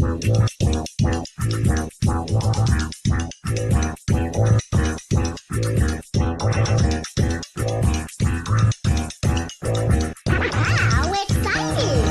How exciting!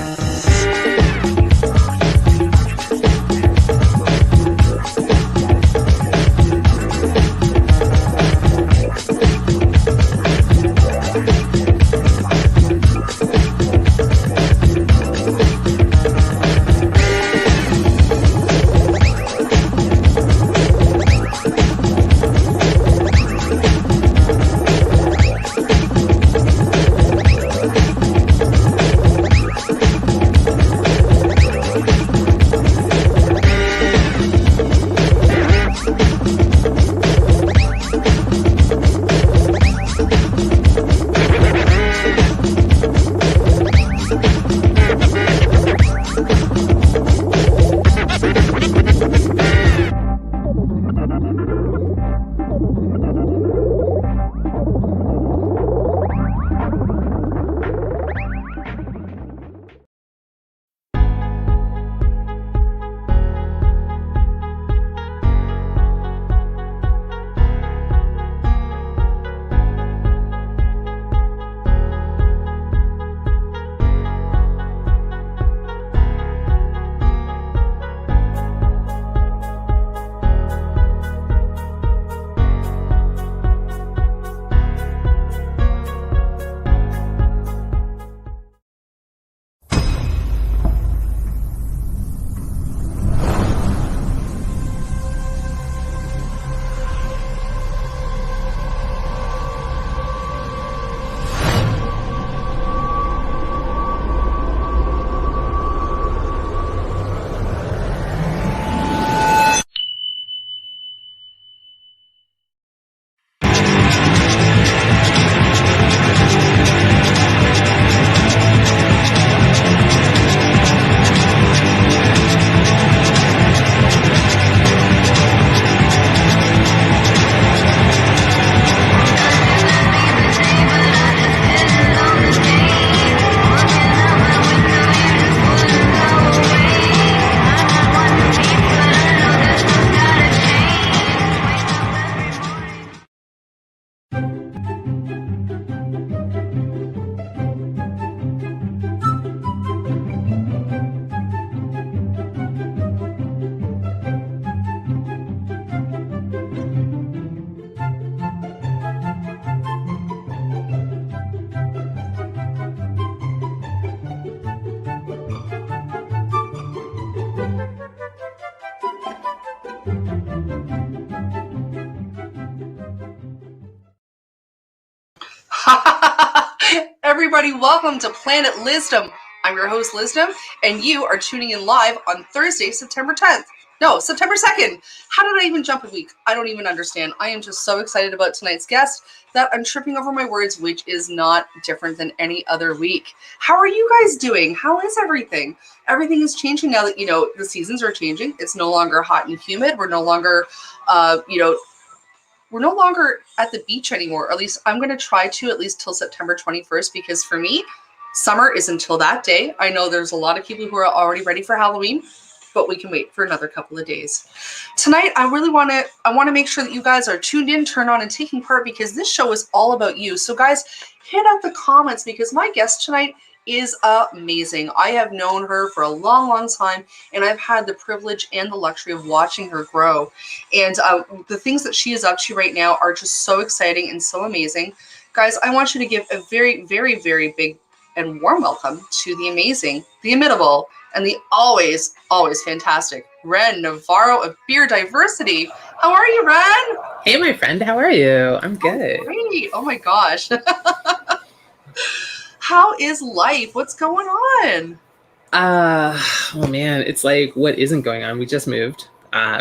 Everybody, welcome to Planet Lizzdom. I'm your host, Lizzdom, and you are tuning in live on Thursday, September 10th. No, September 2nd. How did I even jump a week? I don't even understand. I am just so excited about tonight's guest that I'm tripping over my words, which is not different than any other week. How are you guys doing? How is everything? Everything is changing now that, the seasons are changing. It's no longer hot and humid. We're no longer, we're no longer at the beach anymore. Or at least I'm going to try to at least till September 21st, because for me, summer is until that day. I know there's a lot of people who are already ready for Halloween, but we can wait for another couple of days. Tonight, I want to make sure that you guys are tuned in, turned on, and taking part, because this show is all about you. So guys, hit up the comments, because my guest tonight is amazing. I have known her for a long, long time, and I've had the privilege and the luxury of watching her grow. And the things that she is up to right now are just so exciting and so amazing. Guys, I want you to give a very, very, very big and warm welcome to the amazing, the imitable, and the always, always fantastic Ren Navarro of Beer Diversity. How are you, Ren? Hey, my friend. How are you? I'm good. Oh, great. Oh, my gosh. How is life? What's going on? Oh, man. It's like, what isn't going on? We just moved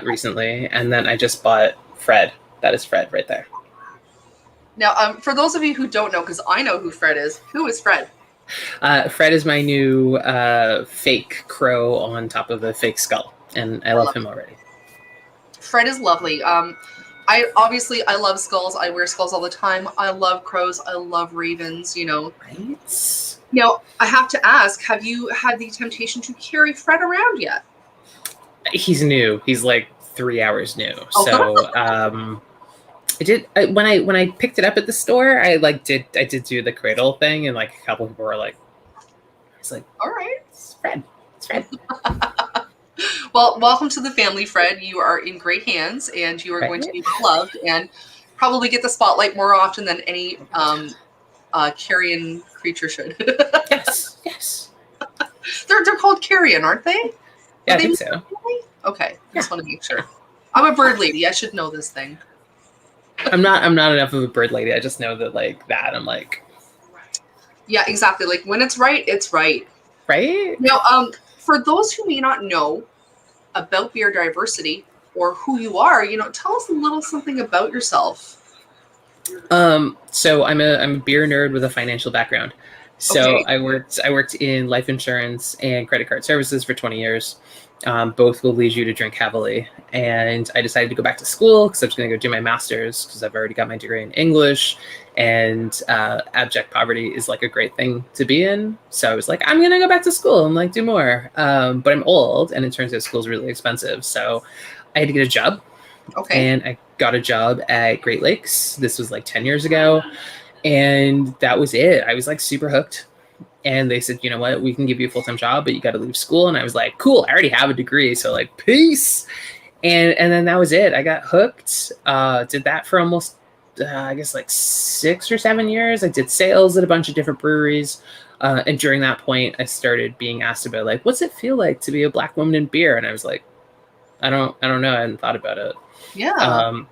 recently, and then I just bought Fred. That is Fred right there. Now, for those of you who don't know, because I know who Fred is, who is Fred? Fred is my new fake crow on top of a fake skull, and I love him already. Fred is lovely. I love skulls. I wear skulls all the time. I love crows. I love ravens, Right? Now, I have to ask, have you had the temptation to carry Fred around yet? He's new. He's like 3 hours new. Oh, So when I picked it up at the store, I did do the cradle thing, and like a couple people were like, "It's like all right. it's Fred, it's Fred." Well, welcome to the family, Fred. You are in great hands, and you are going to be well loved, and probably get the spotlight more often than any carrion creature should. Yes, yes. They're called carrion, aren't they? Yeah, I think so. Okay, just want to make sure. I'm a bird lady. I should know this thing. I'm not enough of a bird lady. I just know that like that. I'm like, yeah, exactly. Like when it's right, it's right. Right? Now, for those who may not know about beer diversity or who you are, tell us a little something about yourself. So I'm a beer nerd with a financial background. So Okay. I worked in life insurance and credit card services for 20 years. Both will lead you to drink heavily. And I decided to go back to school because I was going to go do my master's because I've already got my degree in English. And abject poverty is like a great thing to be in. So I was like, I'm going to go back to school and like do more. But I'm old, and it turns out school's really expensive. So I had to get a job. Okay. And I got a job at Great Lakes. This was like 10 years ago. And that was it. I was like super hooked. And they said, you know what, we can give you a full-time job, but you got to leave school. And I was like, cool, I already have a degree. So like, peace. And then that was it. I got hooked. Did that for almost, I guess like 6 or 7 years. I did sales at a bunch of different breweries. And during that point, I started being asked about like, what's it feel like to be a Black woman in beer? And I was like, I don't know. I hadn't thought about it. Yeah.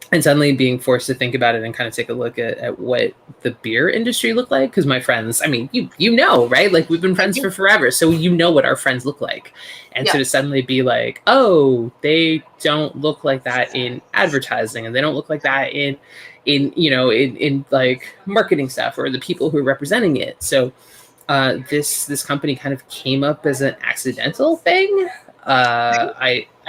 And suddenly being forced to think about it and kind of take a look at what the beer industry looked like. Because my friends, I mean, you know, right? Like we've been friends for forever. So you know what our friends look like. And so to suddenly be like, oh, they don't look like that in advertising, and they don't look like that in like marketing stuff or the people who are representing it. So this company kind of came up as an accidental thing.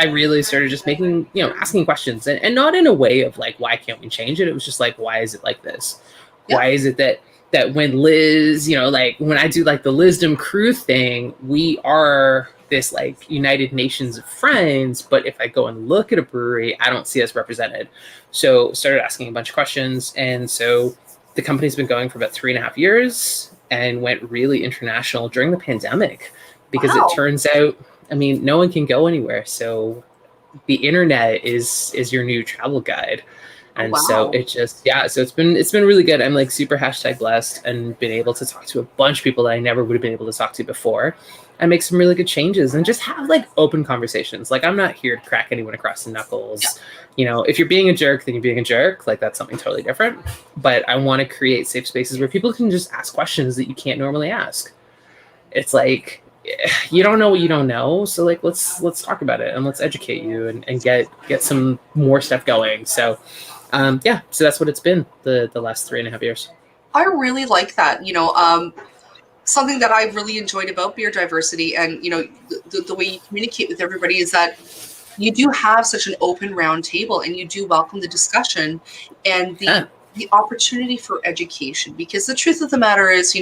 I really started just making, asking questions, and not in a way of like, why can't we change it? It was just like, why is it like this? Yeah. Why is it that when Liz, like when I do like the Lizzdom crew thing, we are this like United Nations of friends, but if I go and look at a brewery, I don't see us represented. So started asking a bunch of questions. And so the company's been going for about 3.5 years and went really international during the pandemic because it turns out, I mean, no one can go anywhere. So the internet is your new travel guide. And so it just, so it's been really good. I'm like super #blessed and been able to talk to a bunch of people that I never would have been able to talk to before and make some really good changes and just have like open conversations. Like I'm not here to crack anyone across the knuckles. Yeah. If you're being a jerk, then you're being a jerk. Like that's something totally different. But I want to create safe spaces where people can just ask questions that you can't normally ask. It's like, you don't know what you don't know, so like let's talk about it and let's educate you and get some more stuff going. So so that's what it's been the last 3.5 years. I really like that. Something that I've really enjoyed about beer diversity and the way you communicate with everybody is that you do have such an open round table and you do welcome the discussion and the opportunity for education, because the truth of the matter is,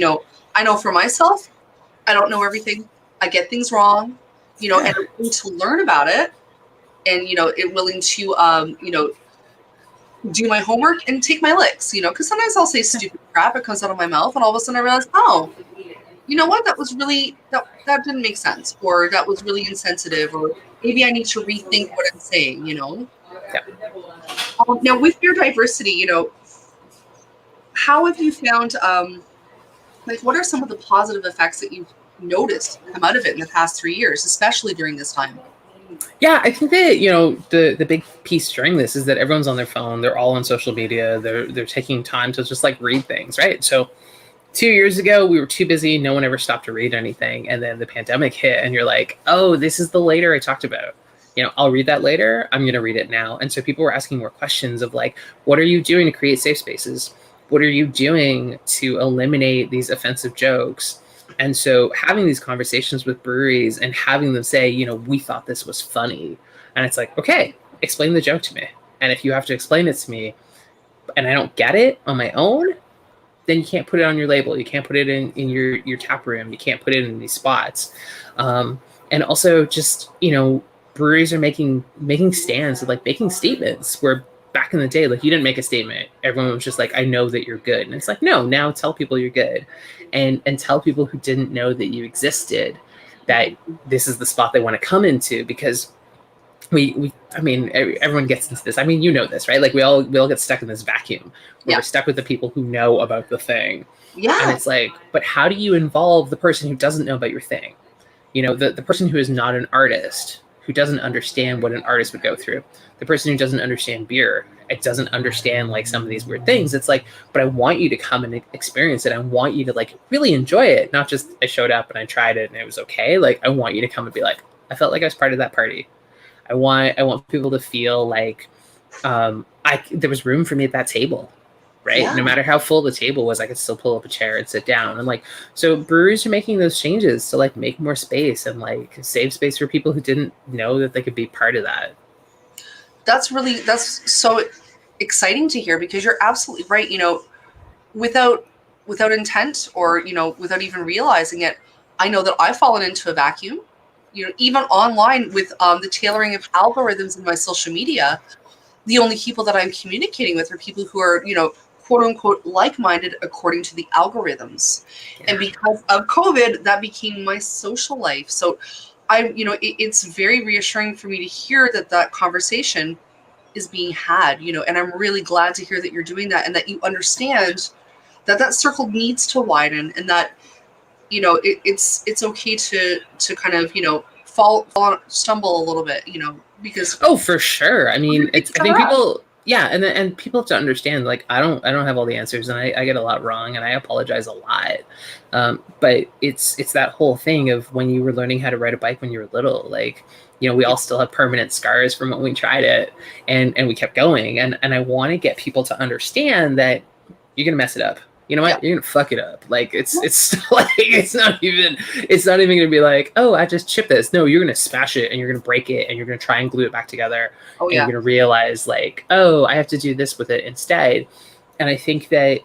I know for myself, I don't know everything. I get things wrong, and I'm willing to learn about it, and willing to do my homework and take my licks, because sometimes I'll say stupid crap, it comes out of my mouth, and all of a sudden I realize, oh, you know what, that was really that didn't make sense, or that was really insensitive, or maybe I need to rethink what I'm saying, Yeah. Now with beer diversity, how have you found like what are some of the positive effects that you've noticed come out of it in the past 3 years, especially during this time? Yeah, I think that the big piece during this is that everyone's on their phone, they're all on social media, they're taking time to just like read things, right? So 2 years ago we were too busy, no one ever stopped to read anything, and then the pandemic hit and you're like, oh, this is the later I talked about. I'll read that later, I'm gonna read it now. And so people were asking more questions of like, what are you doing to create safe spaces? What are you doing to eliminate these offensive jokes? And so having these conversations with breweries and having them say, we thought this was funny. And it's like, okay, explain the joke to me. And if you have to explain it to me and I don't get it on my own, then you can't put it on your label. You can't put it in your tap room. You can't put it in these spots. And also just, breweries are making stands and like making statements where back in the day, like you didn't make a statement. Everyone was just like, I know that you're good. And it's like, no, now tell people you're good. And tell people who didn't know that you existed that this is the spot they want to come into, because I mean, everyone gets into this. I mean, you know this, right? Like we all get stuck in this vacuum where we're stuck with the people who know about the thing. Yeah. And it's like, but how do you involve the person who doesn't know about your thing? You know, the person who is not an artist, who doesn't understand what an artist would go through, the person who doesn't understand beer, it doesn't understand like some of these weird things. It's like, but I want you to come and experience it. I want you to like really enjoy it. Not just I showed up and I tried it and it was okay. Like I want you to come and be like, I felt like I was part of that party. I want people to feel like there was room for me at that table, right? Yeah. No matter how full the table was, I could still pull up a chair and sit down. And like, so breweries are making those changes to like make more space and like save space for people who didn't know that they could be part of that. That's so exciting to hear, because you're absolutely right. You know, without intent, or, you know, without even realizing it, I know that I've fallen into a vacuum. You know, even online with the tailoring of algorithms in my social media, the only people that I'm communicating with are people who are, you know, quote unquote, like-minded according to the algorithms. Yeah. And because of COVID, that became my social life. So it's very reassuring for me to hear that conversation is being had, you know, and I'm really glad to hear that you're doing that, and that you understand that circle needs to widen, and that, you know, it's okay to kind of, you know, stumble a little bit, you know, because for sure. I mean, I think people, and people have to understand, like, I don't have all the answers, and I get a lot wrong, and I apologize a lot. But it's that whole thing of when you were learning how to ride a bike when you were little, like, you know, we all still have permanent scars from when we tried it, and we kept going. And I want to get people to understand that you're going to mess it up. You know what? Yeah. You're gonna fuck it up. Like it's like it's not even gonna be like, oh, I just chipped this. No, you're gonna smash it and you're gonna break it and you're gonna try and glue it back together. Oh, and you're gonna realize like, oh, I have to do this with it instead. And I think that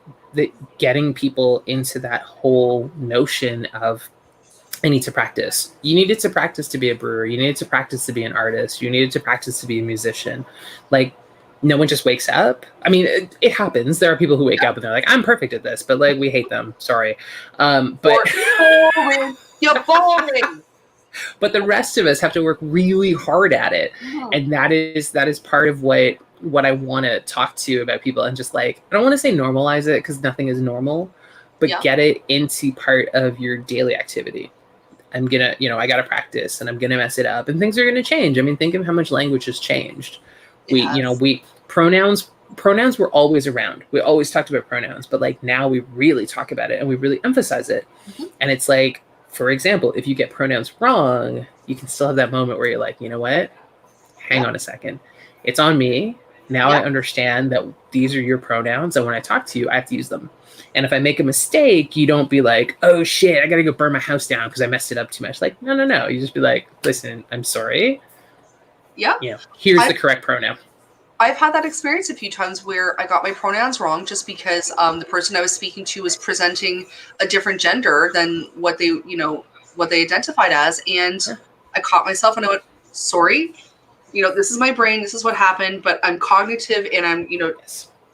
getting people into that whole notion of, I need to practice. You needed to practice to be a brewer. You needed to practice to be an artist. You needed to practice to be a musician. Like, no one just wakes up. I mean, it happens. There are people who wake up and they're like, I'm perfect at this, but like, we hate them. Sorry. But boring. You're boring. But the rest of us have to work really hard at it. Yeah. And that is part of what I want to talk to you about people, and just like, I don't want to say normalize it, because nothing is normal, but get it into part of your daily activity. I'm gonna, you know, I gotta practice, and I'm gonna mess it up, and things are gonna change. I mean, think of how much language has changed. Pronouns were always around. We always talked about pronouns, but like now we really talk about it and we really emphasize it. Mm-hmm. And it's like, for example, if you get pronouns wrong, you can still have that moment where you're like, you know what? Hang on a second. It's on me. Now I understand that these are your pronouns, and when I talk to you, I have to use them. And if I make a mistake, you don't be like, oh shit, I gotta go burn my house down because I messed it up too much. Like, no. You just be like, listen, I'm sorry. Yeah. You know, here's the correct pronoun. I've had that experience a few times where I got my pronouns wrong just because the person I was speaking to was presenting a different gender than what they identified as. And I caught myself and I went, sorry, you know, this is my brain. This is what happened, but I'm cognitive and I'm, you know,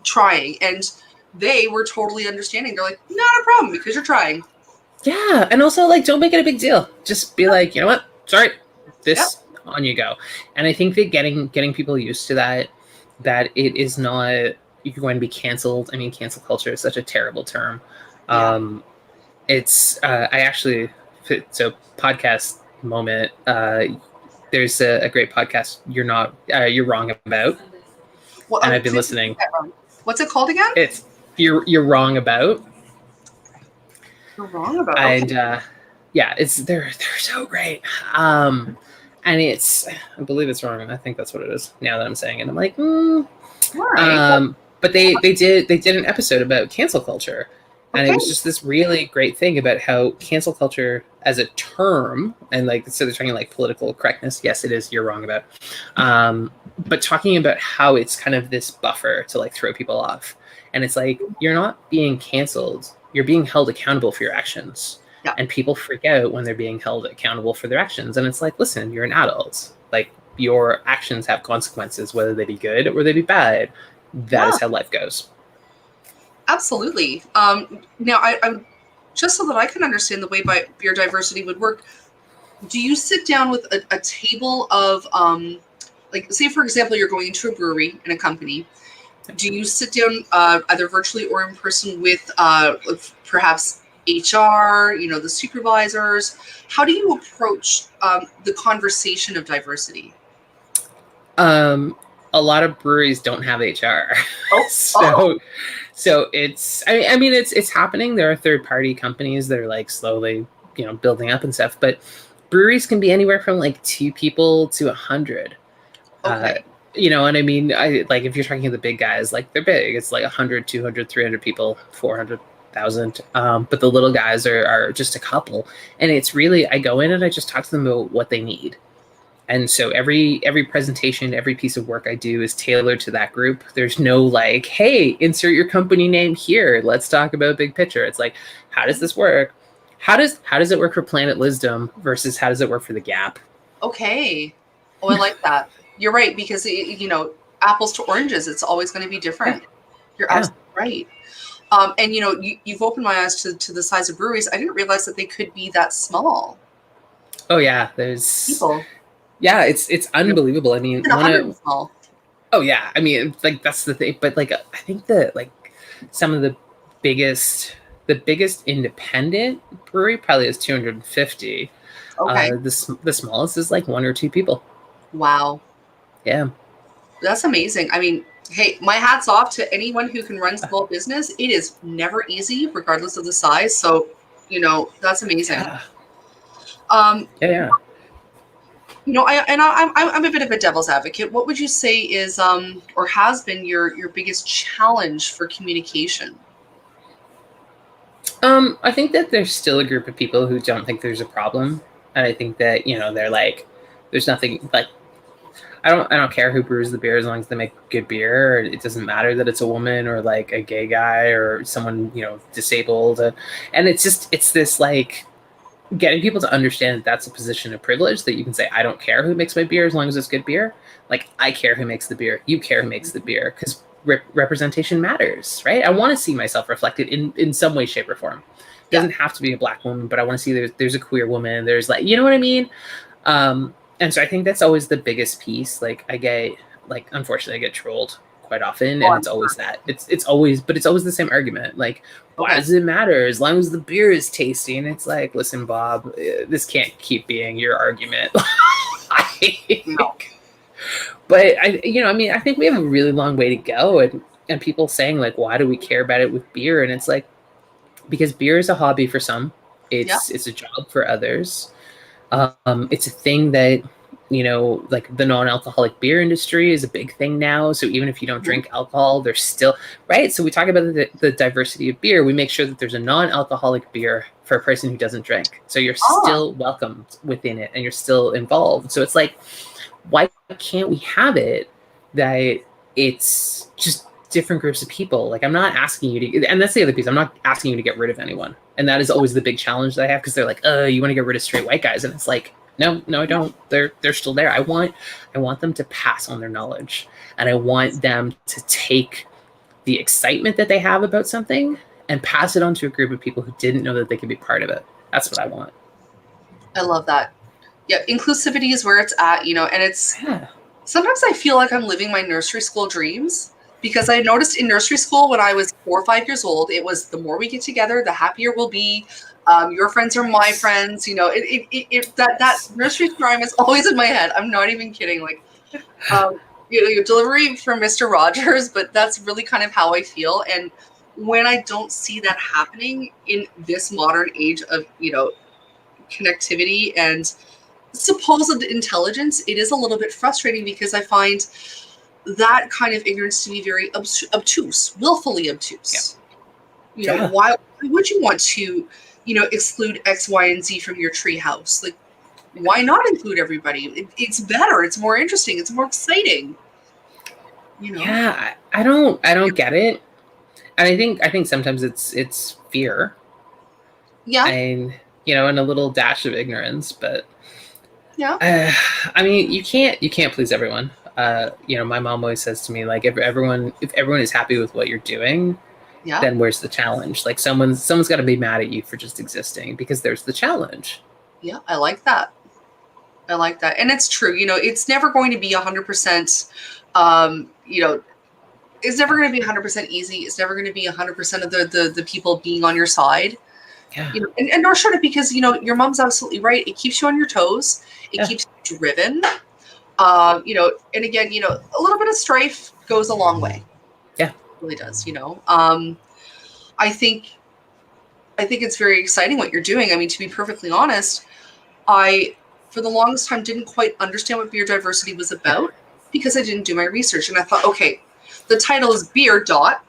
trying. And they were totally understanding. They're like, not a problem, because you're trying. Yeah. And also, like, don't make it a big deal. Just be like, you know what? Sorry. This on you go. And I think that getting people used to that it is not, you're going to be canceled. I mean, cancel culture is such a terrible term. It's so podcast moment. There's a great podcast you're wrong about. Well, and I've been listening. What's it called again? It's you're wrong about. You're wrong about. And they're so great. And I believe it's wrong. I think that's what it is now that I'm saying it. I'm like, all right. But they did an episode about cancel culture. And it was just this really great thing about how cancel culture as a term, and like, so they're talking like political correctness. Yes, it is. You're wrong about. But talking about how it's kind of this buffer to like throw people off. And it's like, you're not being canceled. You're being held accountable for your actions. Yeah. And people freak out when they're being held accountable for their actions. And it's like, listen, you're an adult. Like, your actions have consequences, whether they be good or they be bad. That Yeah, is how life goes. absolutely. Now, I'm just so that I can understand the way beer diversity would work. Do you sit down with a table of, like, say, for example, you're going into a brewery in a company. Do you sit down either virtually or in person with perhaps HR, the supervisors? How do you approach the conversation of diversity? A lot of breweries don't have HR. Oh, oh, so it's I mean it's happening. There are third party companies that are like slowly, building up and stuff, but breweries can be anywhere from like 2 people to 100. uh okay. you know what I mean? I like if you're talking the big guys, like they're big, it's like 100, 200, 300 people, 400,000. But the little guys are just a couple, and it's really, I go in and I just talk to them about what they need. And so every presentation, every piece of work I do is tailored to that group. There's no like, hey, insert your company name here, let's talk about big picture. It's like, how does this work? How does it work for Planet Lizzdom versus how does it work for the Gap? Okay. Oh, I like that. You're right, because apples to oranges, it's always going to be Yeah, different. You're yeah. absolutely right. And you've opened my eyes to the size of breweries. I didn't realize that they could be that small. Oh yeah, there's People, yeah, it's unbelievable. I mean, even 100 small. oh yeah, I mean, like that's the thing. But like, I think that like some of biggest, the biggest independent brewery probably is 250. Okay. The smallest is like 1 or 2 people. Wow. Yeah, That's amazing. I mean, hey, my hat's off to anyone who can run small business. It is never easy, regardless of the size. So, that's amazing. yeah, Um, yeah. I'm a bit of a devil's advocate. What would you say is or has been your biggest challenge for communication? I think that there's still a group of people who don't think there's a problem, and I think that they're like, there's nothing like. I don't care who brews the beer as long as they make good beer. It doesn't matter that it's a woman or like a gay guy or someone disabled, and it's this like getting people to understand that that's a position of privilege, that you can say, I don't care who makes my beer as long as it's good beer. Like, I care who makes the beer. You care who makes the beer, because representation matters, right? I want to see myself reflected in some way, shape, or form. It Yeah, doesn't have to be a Black woman, but I want to see there's a queer woman. There's like, you know what I mean? And so I think that's always the biggest piece. Like, unfortunately, I get trolled quite often, oh, and I'm it's always sure. that. It's always, but it's always the same argument. Like, why Okay. does it matter as long as the beer is tasty? And it's like, listen, Bob, this can't keep being your argument. No. But I mean, I think we have a really long way to go, and people saying like, why do we care about it with beer? And it's like, because beer is a hobby for some, Yeah. it's a job for others. It's a thing that, like the non-alcoholic beer industry is a big thing now. So even if you don't Mhm. drink alcohol, there's still, right. So we talk about the diversity of beer. We make sure that there's a non-alcoholic beer for a person who doesn't drink. So you're Ah, still welcomed within it and you're still involved. So it's like, why can't we have it that it's just different groups of people? Like, I'm not asking you to, and that's the other piece, I'm not asking you to get rid of anyone. And that is always the big challenge that I have, because they're like, you want to get rid of straight white guys? And it's like, no, I don't. They're still there. I want them to pass on their knowledge, and I want them to take the excitement that they have about something and pass it on to a group of people who didn't know that they could be part of it. That's what I want. I love that. Yeah, inclusivity is where it's at, and it's Yeah. sometimes I feel like I'm living my nursery school dreams, because I noticed in nursery school when I was 4 or 5 years old, it was the more we get together, the happier we'll be. Your friends are my Yes. friends. That Yes. nursery rhyme is always in my head. I'm not even kidding. Like, your delivery from Mr. Rogers, but that's really kind of how I feel. And when I don't see that happening in this modern age of connectivity and supposed intelligence, it is a little bit frustrating, because I find that kind of ignorance to be very obtuse, willfully Yeah. obtuse. Yeah. Why would you want to, exclude X, Y, and Z from your tree house? Like, why not include everybody? It's better. It's more interesting. It's more exciting. You know? Yeah. I don't get it. And I think sometimes it's fear Yeah. and and a little dash of ignorance, but Yeah. I mean, you can't please everyone. My mom always says to me, like, if everyone is happy with what you're doing, Yeah. then where's the challenge? Like, someone's got to be mad at you for just existing, because there's the challenge. Yeah. I like that. I like that. And it's true. It's never going to be 100%, it's never going to be 100% easy. It's never going to be 100% of the people being on your side. Yeah. And nor should it, because, your mom's absolutely right. It keeps you on your toes. It Yeah. keeps you driven. And again, a little bit of strife goes a long way. Yeah. It really does, I think it's very exciting what you're doing. I mean, to be perfectly honest, I, for the longest time, didn't quite understand what beer diversity was about because I didn't do my research. And I thought, okay, the title is beer dot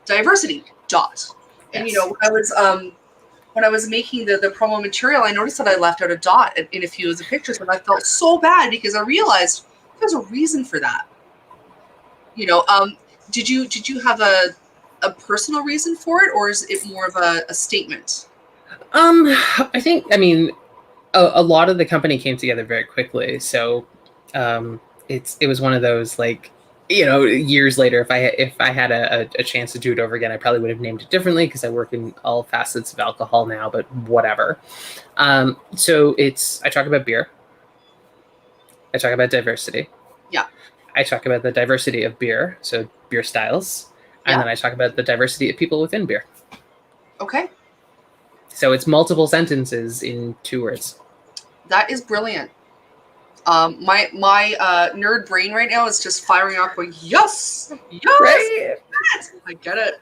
diversity dot. And, Yes. when I was making the promo material, I noticed that I left out a dot in a few of the pictures, and I felt so bad because I realized there's a reason for that. Did you have a personal reason for it, or is it more of a statement? I think, I mean, a lot of the company came together very quickly. So it was one of those, like, years later, if I had a chance to do it over again, I probably would have named it differently, because I work in all facets of alcohol now, but whatever. So I talk about beer. I talk about diversity. Yeah. I talk about the diversity of beer, so beer styles. And Yeah. then I talk about the diversity of people within beer. Okay. So it's multiple sentences in 2 words. That is brilliant. My nerd brain right now is just firing off, going, yes, yes, Right? yes! I get it.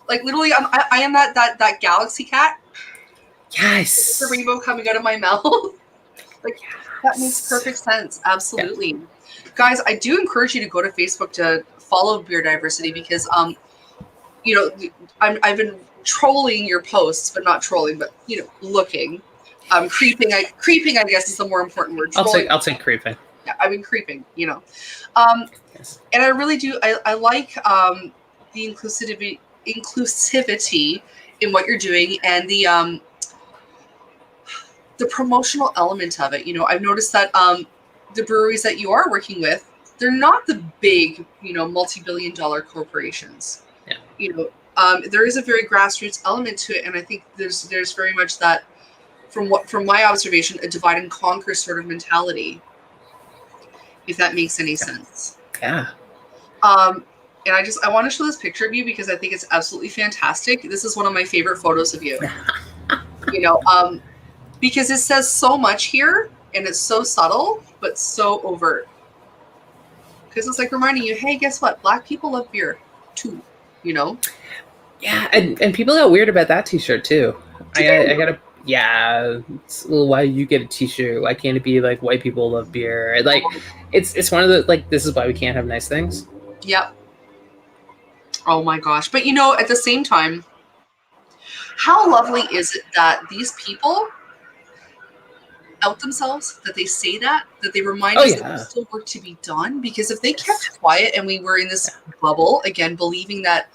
Like, literally, I am that galaxy cat. Yes. The rainbow coming out of my mouth. Like, that makes perfect sense. Absolutely. Yeah. Guys, I do encourage you to go to Facebook to follow Beer Diversity, because I've been trolling your posts, but not trolling, but looking. Creeping, I guess, is the more important word. I'll take creeping. Yeah, I've been creeping, Yes. And I really do. I like the inclusivity in what you're doing, and the promotional element of it. I've noticed that the breweries that you are working with, they're not the big, multi-billion-dollar corporations. Yeah. There is a very grassroots element to it, and I think there's very much that, from my observation, a divide and conquer sort of mentality, if that makes any sense. Yeah. And I want to show this picture of you because I think it's absolutely fantastic. This is one of my favorite photos of you. Because it says so much here, and it's so subtle, but so overt. Because it's like reminding you, hey, guess what? Black people love beer too, Yeah, and people got weird about that t-shirt too. I got a, yeah, it's, well, why you get a t-shirt? Why can't it be like white people love beer? Like, it's one of the, like, this is why we can't have nice things. Yep. Oh my gosh. But at the same time, how lovely is it that these people out themselves, that they say that they remind us that there's still work to be done? Because if they kept quiet and we were in this bubble, again, believing that,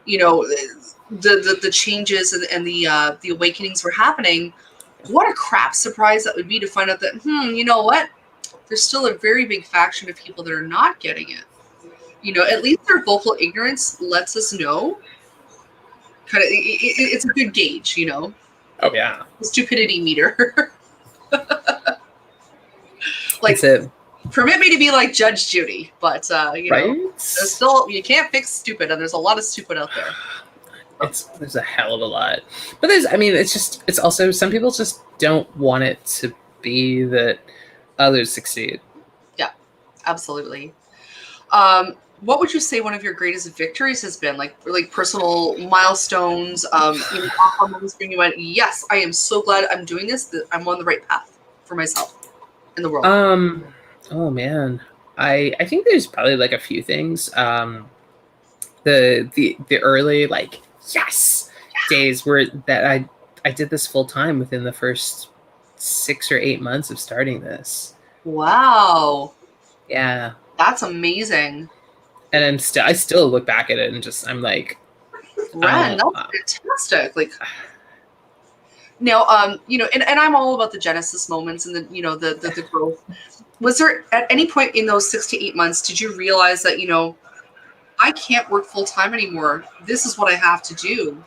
the changes and the awakenings were happening, what a crap surprise that would be to find out that, you know what? There's still a very big faction of people that are not getting it. At least their vocal ignorance lets us know. Kind of, it's a good gauge, Oh yeah. The stupidity meter. Like, that's it. Permit me to be like Judge Judy, but right? There's still, you can't fix stupid, and there's a lot of stupid out there. There's a hell of a lot, but it's also, some people just don't want it to be that others succeed. Yeah, absolutely. What would you say one of your greatest victories has been? Like personal milestones, moments when you went, yes, I am so glad I'm doing this, that I'm on the right path for myself in the world. Oh man, I think there's probably like a few things. The early, like, yes days were that I did this full time within the first 6 or 8 months of starting this. Wow. Yeah. That's amazing. And I still look back at it and I'm like, Ren, that's fantastic. Like, Now, and I'm all about the genesis moments and the growth. Was there at any point in those 6 to 8 months, did you realize that, I can't work full time anymore. This is what I have to do.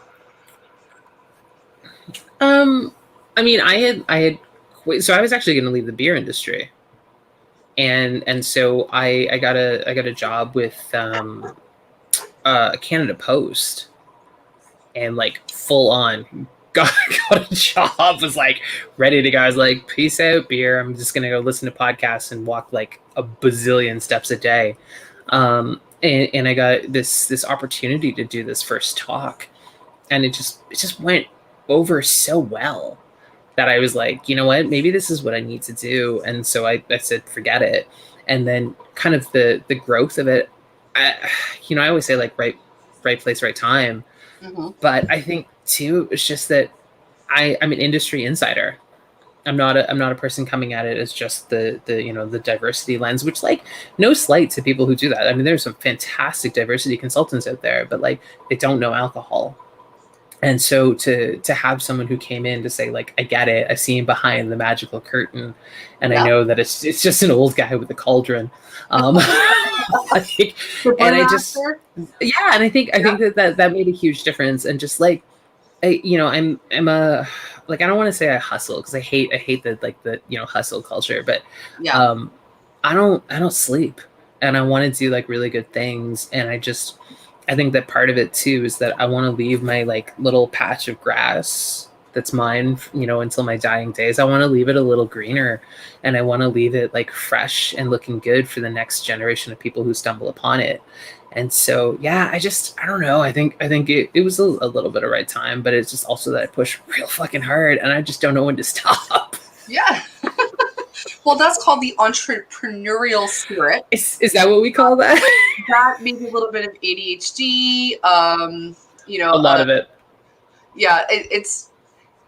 Um, I mean, I had quit, so I was actually going to leave the beer industry, and so I got a job with Canada Post, and like full on got a job, was like ready to go. I was like, peace out, beer. I'm just gonna go listen to podcasts and walk like a bazillion steps a day. And I got this opportunity to do this first talk, and it just went over so well that I was like, you know what, maybe this is what I need to do. And so I said, forget it. And then kind of the growth of it, I always say like right place, right time. Mm-hmm. But I think too, it's just that I'm an industry insider. I'm not a person coming at it as just the diversity lens, which, like, no slight to people who do that. I mean, there's some fantastic diversity consultants out there, but like they don't know alcohol. And so to have someone who came in to say, like, I get it, I've seen behind the magical curtain, and I Yeah. know that it's just an old guy with a cauldron. Like, and I just, yeah, and I think that made a huge difference. And just like, I'm a, like, I don't want to say I hustle, because I hate the hustle culture, but Yeah. I don't sleep, and I want to do like really good things. And I think that part of it too is that I want to leave my like little patch of grass that's mine, until my dying days. I want to leave it a little greener, and I want to leave it like fresh and looking good for the next generation of people who stumble upon it. And so, yeah, I don't know. I think it was a little bit of right time, but it's just also that I push real fucking hard, and I just don't know when to stop. Yeah. Well, that's called the entrepreneurial spirit. Is that what we call that? That maybe a little bit of ADHD. A lot of it. Yeah, it's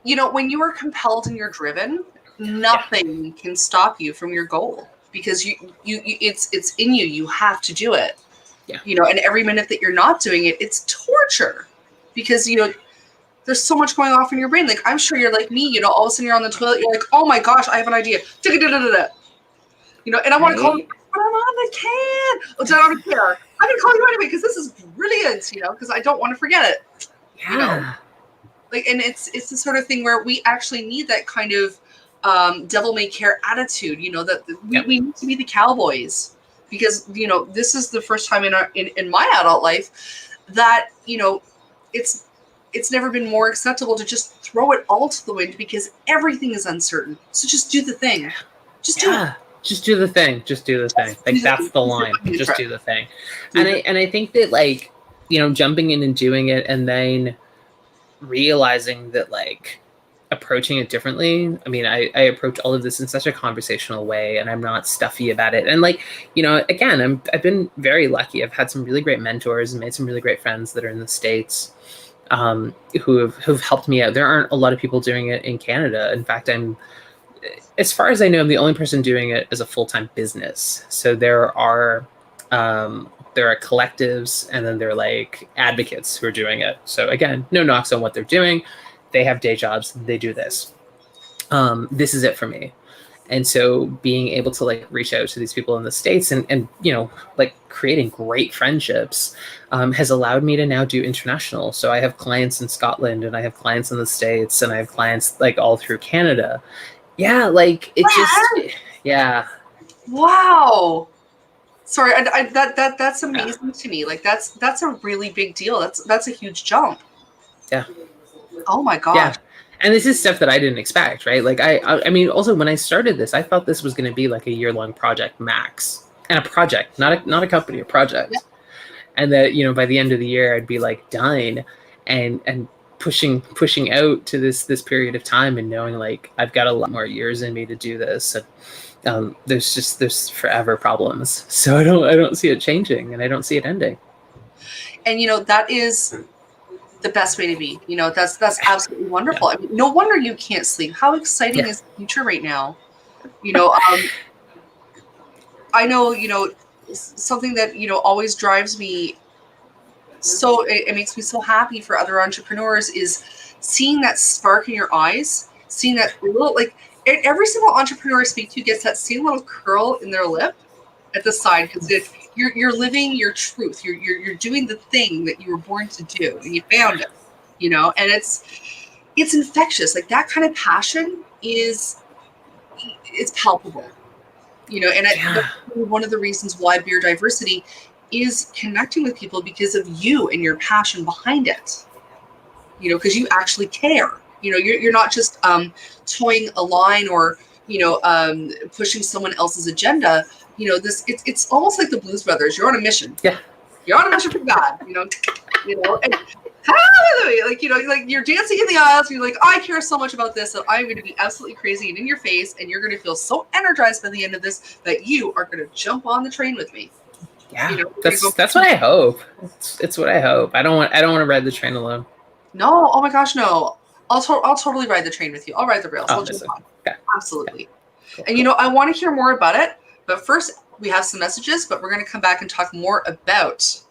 when you are compelled and you're driven, nothing can stop you from your goal, because it's in you. You have to do it. Yeah. And every minute that you're not doing it, it's torture, because there's so much going off in your brain. Like, I'm sure you're like me, all of a sudden you're on the toilet, you're like, oh my gosh, I have an idea. And I want to call you, but I'm on the can. Oh, I don't care. I'm going to call you anyway, because this is brilliant, because I don't want to forget it. Yeah. Like, and it's the sort of thing where we actually need that kind of devil may care attitude, that we need to be the cowboys, because, this is the first time in my adult life that, it's never been more acceptable to just throw it all to the wind, because everything is uncertain. So just do the thing. Just do it. Just do the thing. Just do the thing. Like, that's the line. Just do the thing. And I think that, like, jumping in and doing it, and then realizing that, like, approaching it differently. I mean, I approach all of this in such a conversational way, and I'm not stuffy about it. And, like, again, I've been very lucky. I've had some really great mentors and made some really great friends that are in the States, who've helped me out. There aren't a lot of people doing it in Canada. In fact, as far as I know, I'm the only person doing it as a full-time business. So there are collectives, and then there are like advocates who are doing it. So again, no knocks on what they're doing. They have day jobs. They do this. This is it for me. And so being able to like reach out to these people in the States, and like creating great friendships, has allowed me to now do international. So I have clients in Scotland, and I have clients in the States, and I have clients like all through Canada. Yeah, like yeah. Wow. Sorry, that's amazing to me. Like, that's a really big deal. That's a huge jump. Yeah. Oh my gosh. Yeah. And this is stuff that I didn't expect, right? Like, I mean, also when I started this, I thought this was going to be like a year-long project max, and a project, not a company, a project. Yeah. And that, by the end of the year, I'd be like done, and pushing out to this period of time, and knowing like I've got a lot more years in me to do this. And there's forever problems. So I don't see it changing, and I don't see it ending. And that is the best way to be. That's absolutely wonderful. Yeah. I mean, no wonder you can't sleep. How exciting is the future right now? I know, something that, always drives me, so it makes me so happy for other entrepreneurs, is seeing that spark in your eyes, seeing that little, like, every single entrepreneur I speak to gets that same little curl in their lip at the side, because you're living your truth. You're doing the thing that you were born to do, and you found it, you know. And it's infectious. Like, that kind of passion it's palpable, you know. And that's one of the reasons why Beer Diversity is connecting with people, because of you and your passion behind it, you know, because you actually care. You know, you're not just towing a line or, you know, pushing someone else's agenda. You know, it's almost like the Blues Brothers. You're on a mission. Yeah. You're on a mission for God, you know, and hallelujah, like, you know, like, you're dancing in the aisles, and you're like, I care so much about this that I'm going to be absolutely crazy and in your face, and you're going to feel so energized by the end of this that you are going to jump on the train with me. Yeah, you know, that's what I hope. It's what I hope. I don't want to ride the train alone. No, oh my gosh, no. I'll totally ride the train with you. I'll ride the rails. Oh, I'll jump on. okay. Absolutely. Okay. Cool, and you know, I want to hear more about it, but first we have some messages, but we're going to come back and talk more about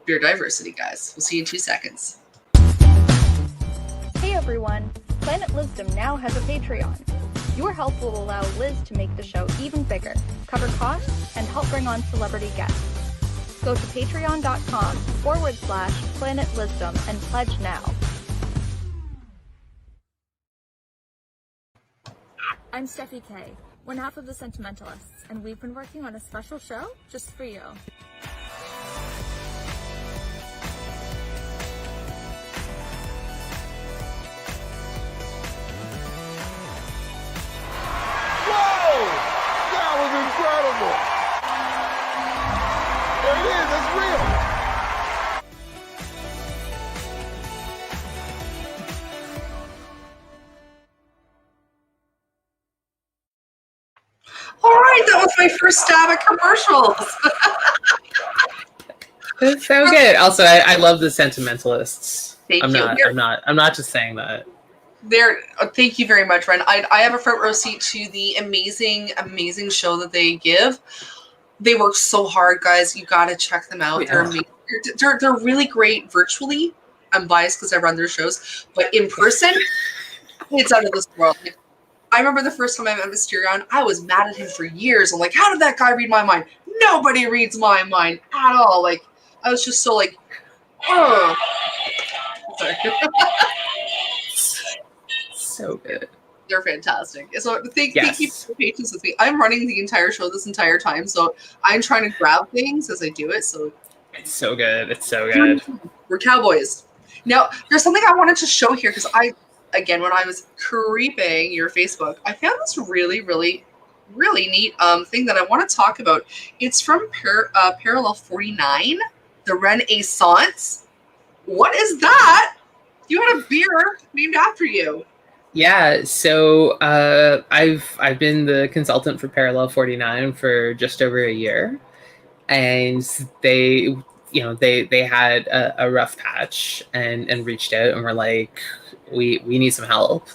Beer Diversity, guys. We'll see you in 2 seconds. Hey everyone, Planet Lizzdom now has a Patreon. Your help will allow Liz to make the show even bigger, cover costs, and help bring on celebrity guests. Go to patreon.com/Planet Lizzdom and pledge now. I'm Steffi K, one half of the Sentimentalists, and we've been working on a special show just for you. Whoa! That was incredible! There it is, that's real! All right, that was my first stab at commercials. It's so good. Also, I love the Sentimentalists. Thank I'm you. not just saying that. Thank you very much, Ren. I have a front row seat to the amazing show that they give. They work so hard, guys. You got to check them out. Oh, yeah. They're amazing. They're really great virtually. I'm biased because I run their shows, but in person, it's out of this world. Like, I remember the first time I met Mysterion, I was mad at him for years. I'm like, how did that guy read my mind? Nobody reads my mind at all. Like, I was just so like, oh. Sorry. So good. They're fantastic. So thank you for your patience with me. I'm running the entire show this entire time, so I'm trying to grab things as I do it. So it's so good. It's so good. We're cowboys. Now, there's something I wanted to show here, because again, when I was creeping your Facebook, I found this really, really, really neat thing that I want to talk about. It's from Parallel 49, the Renaissance. What is that? You had a beer named after you. Yeah, so I've been the consultant for Parallel 49 for just over a year, and they had a rough patch and reached out and were like, we need some help.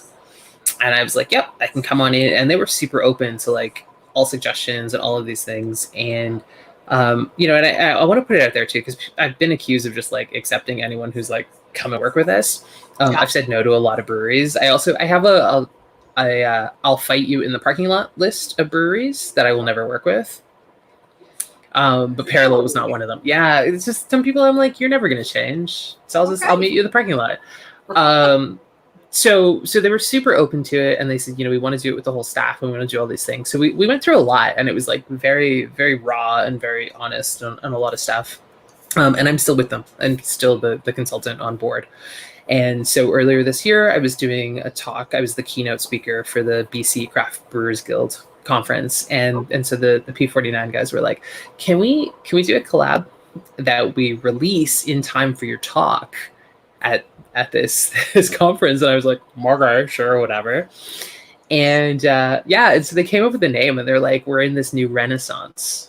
And I was like, yep, I can come on in. And they were super open to like all suggestions and all of these things. And and I want to put it out there too, because I've been accused of just like accepting anyone who's like come and work with us. I've said no to a lot of breweries. I have a I'll fight you in the parking lot list of breweries that I will never work with. But Parallel was not one of them. Yeah, it's just some people I'm like, you're never gonna change. So I'll meet you in the parking lot. So they were super open to it, and they said, we want to do it with the whole staff, and we want to do all these things. So we went through a lot, and it was like very, very raw and very honest on a lot of stuff. And I'm still with them. I'm still the consultant on board. And so earlier this year, I was doing a talk. I was the keynote speaker for the BC Craft Brewers Guild conference. And so the P49 guys were like, can we do a collab that we release in time for your talk at this conference? And I was like, okay, sure, whatever. And and so they came up with the name, and they're like, we're in this new renaissance.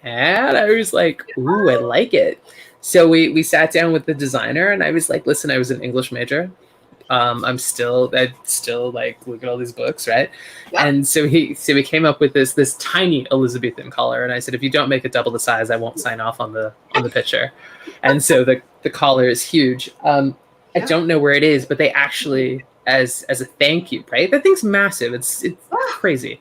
And I was like, ooh, I like it. So we sat down with the designer, and I was like, listen, I was an English major. I still like look at all these books, right? Yeah. And so we came up with this tiny Elizabethan collar, and I said, if you don't make it double the size, I won't sign off on the picture. And so the collar is huge. And I don't know where it is, but they actually, as a thank you, right? That thing's massive. It's crazy.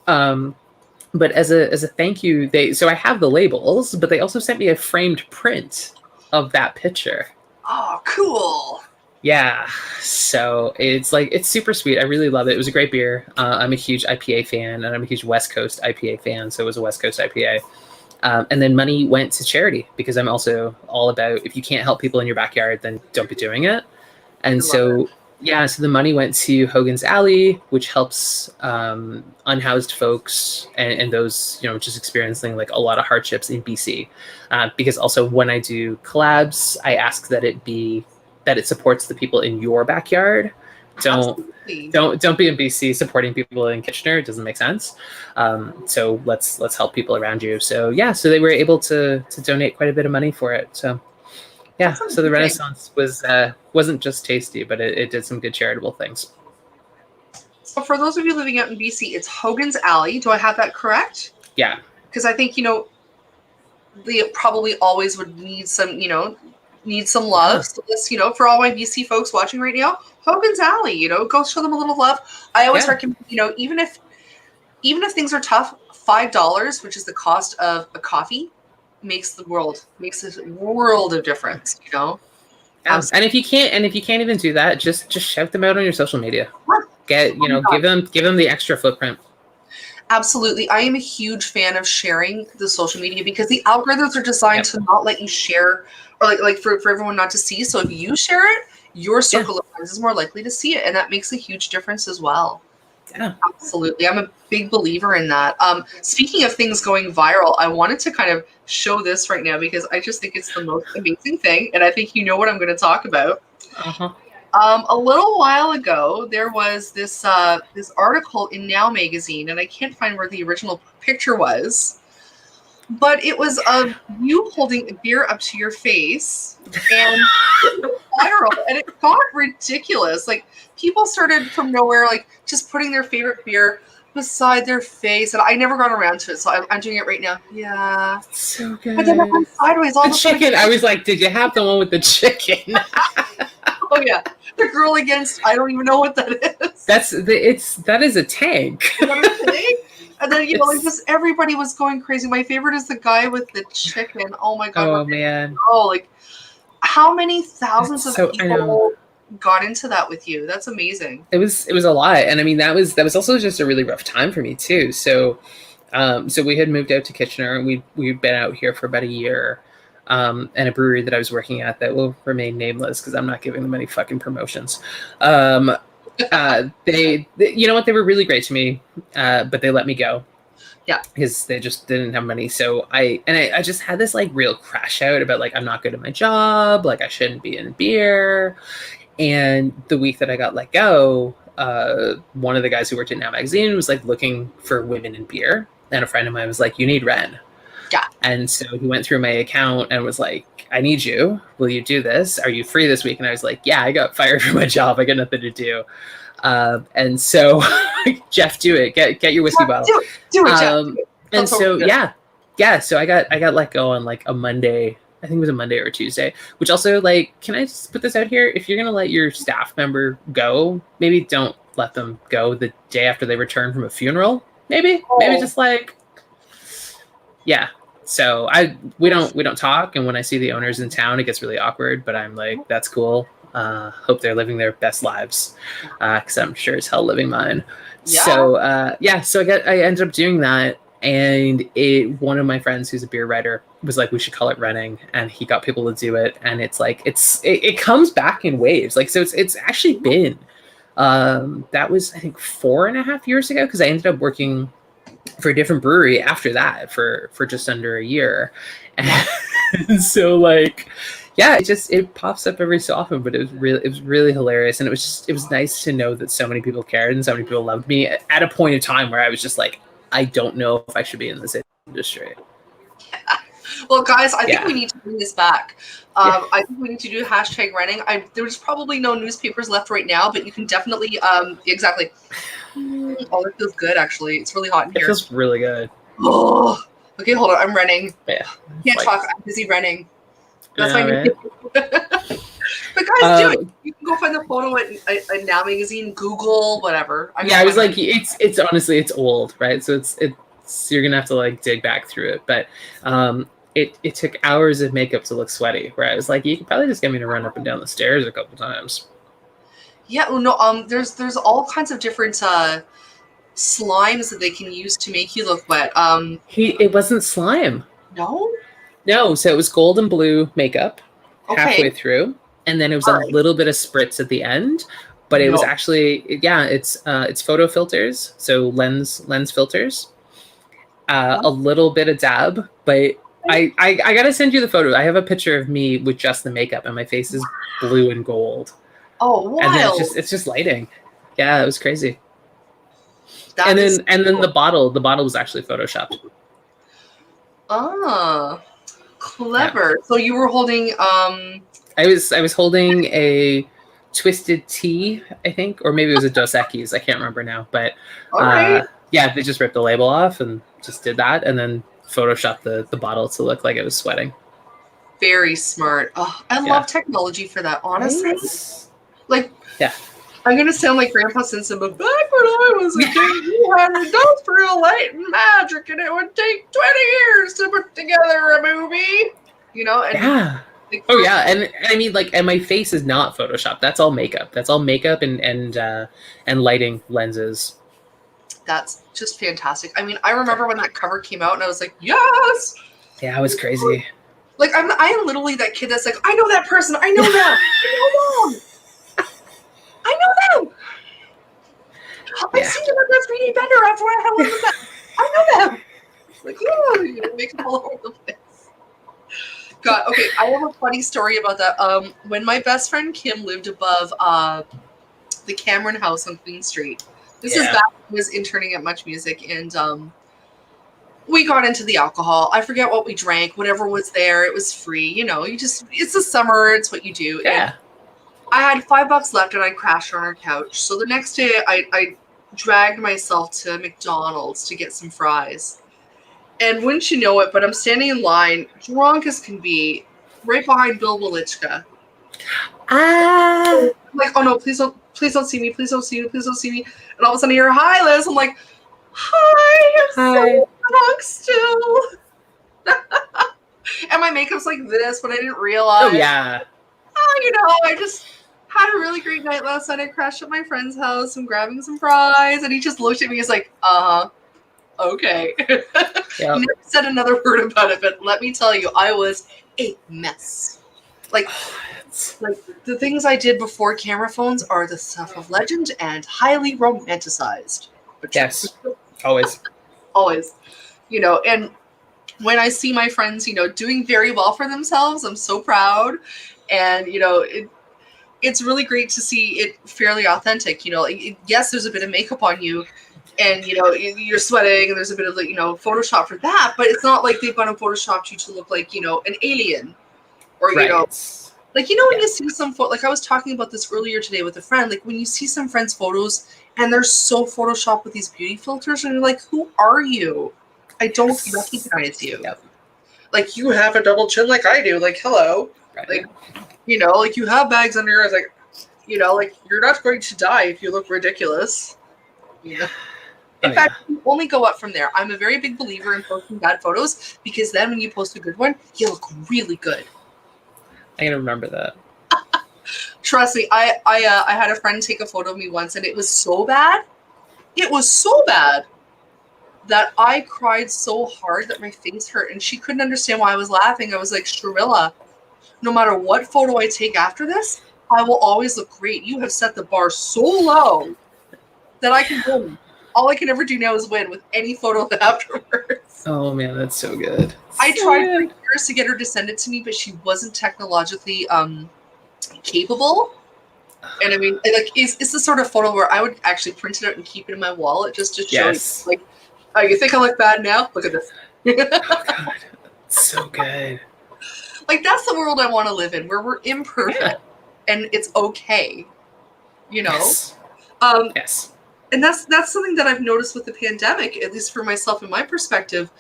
But as a thank you, so I have the labels, but they also sent me a framed print of that picture. Oh, cool. Yeah, so it's super sweet. I really love it. It was a great beer. I'm a huge IPA fan, and I'm a huge West Coast IPA fan, so it was a West Coast IPA. And then money went to charity because I'm also all about, if you can't help people in your backyard, then don't be doing it. And so the money went to Hogan's Alley, which helps unhoused folks and those, just experiencing like a lot of hardships in BC. Because also when I do collabs, I ask that it supports the people in your backyard. Don't be in BC supporting people in Kitchener. It doesn't make sense. So let's help people around you. So so they were able to donate quite a bit of money for it. So so the Renaissance wasn't just tasty, but it did some good charitable things. So for those of you living out in BC, it's Hogan's Alley. Do I have that correct? Yeah. Because I think they probably always would need some love. So this, for all my BC folks watching right now, Hogan's Alley, go show them a little love. I always recommend, even if things are tough, $5, which is the cost of a coffee, makes a world of difference, Yeah. And if you can't even do that, just shout them out on your social media. Give them the extra footprint. Absolutely. I am a huge fan of sharing the social media because the algorithms are designed to not let you share, or like for everyone not to see. So if you share it, your circle of friends is more likely to see it, and that makes a huge difference as well. Yeah, absolutely. I'm a big believer in that. Speaking of things going viral, I wanted to kind of show this right now because I just think it's the most amazing thing, and I think you know what I'm going to talk about. A little while ago, there was this article in Now magazine, and I can't find where the original picture was, but it was of you holding a beer up to your face, and it was viral, and it got ridiculous. Like, people started from nowhere, like, just putting their favorite beer beside their face, and I never got around to it, so I'm doing it right now. Yeah. So good. But then I went sideways all the chicken. I was like, did you have the one with the chicken? Oh yeah, the girl against, I don't even know what that is. That is a tank. Is that a tank? And then everybody was going crazy. My favorite is the guy with the chicken. Oh my god. Oh man. Oh, like how many thousands of people got into that with you? That's amazing. It was a lot, and I mean that was also just a really rough time for me too. So, we had moved out to Kitchener, and we'd been out here for about a year. And a brewery that I was working at that will remain nameless because I'm not giving them any fucking promotions. They you know what, they were really great to me, but they let me go. Yeah, because they just didn't have money. So I just had this like real crash out about like I'm not good at my job, like I shouldn't be in beer. And the week that I got let go, one of the guys who worked at Now magazine was like looking for women in beer, and a friend of mine was like, "You need Ren." Yeah. And so he went through my account and was like, I need you. Will you do this? Are you free this week? And I was like, yeah, I got fired from my job. I got nothing to do. And so Jeff, do it. Get your whiskey bottle. Do it, Jeff. And so, yeah. So I got let go on like a Monday. I think it was a Monday or a Tuesday, which also like, can I just put this out here? If you're going to let your staff member go, maybe don't let them go the day after they return from a funeral. Maybe just like, yeah. So we don't talk, and when I see the owners in town, it gets really awkward. But I'm like, that's cool. Hope they're living their best lives, because I'm sure as hell living mine. Yeah. So I ended up doing that, and one of my friends who's a beer writer was like, we should call it Renning, and he got people to do it, and it's like it comes back in waves. Like, so it's actually been that was I think 4.5 years ago, because I ended up working for a different brewery after that for just under a year. And so like, yeah, it pops up every so often, but it was really hilarious. And it was nice to know that so many people cared and so many people loved me at a point in time where I was just like, I don't know if I should be in this industry. Yeah. Well, guys, I think we need to bring this back. I think we need to do #Renning. There's probably no newspapers left right now, but you can definitely, exactly. Oh, it feels good, actually. It's really hot in here. It feels really good. Oh, okay, hold on. I'm renning. Yeah. Can't talk. I'm busy renning. That's my new But guys, do it. You can go find the photo at Now Magazine, Google, whatever. Yeah, I was like, it's honestly, it's old, right? So it's you're gonna have to like dig back through it. But it took hours of makeup to look sweaty. Where I was like, you could probably just get me to run up and down the stairs a couple times. Yeah, well, no, there's all kinds of different slimes that they can use to make you look wet. It wasn't slime. No, So it was gold and blue makeup halfway okay. through, and then it was All a right. little bit of spritz at the end. But it was No. actually, it's photo filters, so lens filters, a little bit of dab. But I gotta send you the photo. I have a picture of me with just the makeup, and my face is blue and gold. Oh, wild. And then it's just lighting. Yeah, it was crazy. That is and then cool. the bottle was actually photoshopped. Ah, clever. Yeah. So you were holding I was holding a Twisted Tea, I think, or maybe it was a Dos Equis. I can't remember now, but right. Yeah, they just ripped the label off and just did that, and then photoshopped the bottle to look like it was sweating. Very smart. Oh, I love technology for that, honestly. Right? Like, yeah, I'm gonna sound like Grandpa Simpson, but back when I was a kid, we had industrial light and magic, and it would take 20 years to put together a movie. You know? And yeah. Oh yeah, and I mean, like, and my face is not photoshopped. That's all makeup. That's all makeup and lighting lenses. That's just fantastic. I mean, I remember when that cover came out, and I was like, yes. Yeah, it was crazy. Like, I am literally that kid that's like, I know that person. I know them. I know them. I know them. I've seen them at that 3D Bender after I had one of them. I know them. Like, oh, you know, make them all over the place. God, okay, I have a funny story about that. When my best friend Kim lived above the Cameron House on Queen Street, this is back when I was interning at Much Music, and we got into the alcohol. I forget what we drank, whatever was there, it was free. You know, it's the summer, it's what you do. Yeah. And I had $5 left, and I crashed on our couch. So the next day, I dragged myself to McDonald's to get some fries. And wouldn't you know it, but I'm standing in line, drunk as can be, right behind Bill Welichka. I'm like, oh no, please don't see me, please don't see me, please don't see me. And all of a sudden I hear, hi Liz. I'm like, hi, I'm so drunk still. And my makeup's like this, but I didn't realize. Oh yeah. You know, I just had a really great night last night. I crashed at my friend's house. I'm grabbing some fries, and he just looked at me. He's like, okay. Yep. Never said another word about it, but let me tell you, I was a mess. Like the things I did before camera phones are the stuff of legend and highly romanticized. But yes, always. Always. You know, and when I see my friends, you know, doing very well for themselves, I'm so proud. And, you know, it's really great to see it fairly authentic. You know, yes, there's a bit of makeup on you, and, you know, you're sweating, and there's a bit of, like, you know, Photoshop for that, but it's not like they've gone and Photoshopped you to look like, you know, an alien. Or, you know, like, you know, when you see some like I was talking about this earlier today with a friend, like when you see some friends' photos and they're so Photoshopped with these beauty filters, and you're like, who are you? I don't recognize you. Yep. Like, you have a double chin like I do. Like, hello. Right. Like, you know, like, you have bags under your eyes. Like, you know, like, you're not going to die if you look ridiculous. You know? In fact, you only go up from there. I'm a very big believer in posting bad photos, because then when you post a good one, you look really good. I'm gonna remember that. Trust me, I had a friend take a photo of me once, and it was so bad. It was so bad that I cried so hard that my face hurt, and she couldn't understand why I was laughing. I was like, Sharilla, no matter what photo I take after this, I will always look great. You have set the bar so low that I can win. All I can ever do now is win with any photo afterwards. Oh man, that's so good. I tried for years to get her to send it to me, but she wasn't technologically capable. And I mean, like, it's the sort of photo where I would actually print it out and keep it in my wallet just to show you. Like, oh, you think I look bad now? Look at this. Oh God, so good. Like, that's the world I want to live in, where we're imperfect and it's okay. You know? Yes. Yes. And that's something that I've noticed with the pandemic, at least for myself and my perspective.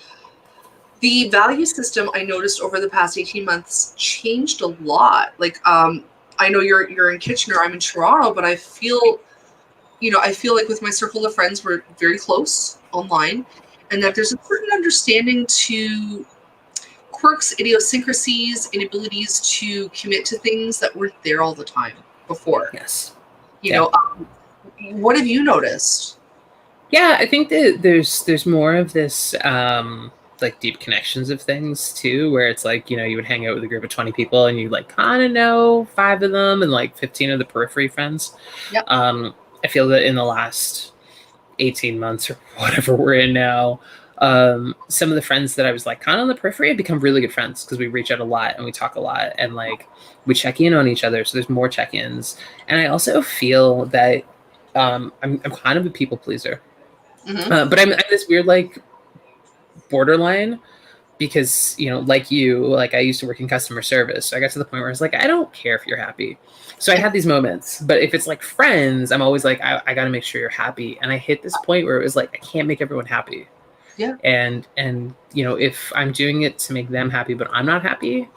The value system I noticed over the past 18 months changed a lot. Like, I I know you're in Kitchener, I'm in Toronto, but I feel like with my circle of friends, we're very close online, and that there's a certain understanding to quirks, idiosyncrasies, inabilities to commit to things that weren't there all the time before. Yes. What have you noticed? Yeah, I think that there's more of this like deep connections of things too, where it's like, you would hang out with a group of 20 people and you like kind of know 5 of them and like 15 of the periphery friends. Yep. I feel that in the last 18 months or whatever we're in now, some of the friends that I was like kind of on the periphery have become really good friends because we reach out a lot and we talk a lot and like we check in on each other. So there's more check-ins. And I also feel that I'm kind of a people pleaser. Mm-hmm. But I'm this weird like borderline because like you, like I used to work in customer service, so I got to the point where I was like, I don't care if you're happy. So I have these moments, but if it's like friends, I'm always like, I got to make sure you're happy. And I hit this point where it was like, I can't make everyone happy. Yeah. And if I'm doing it to make them happy, but I'm not happy,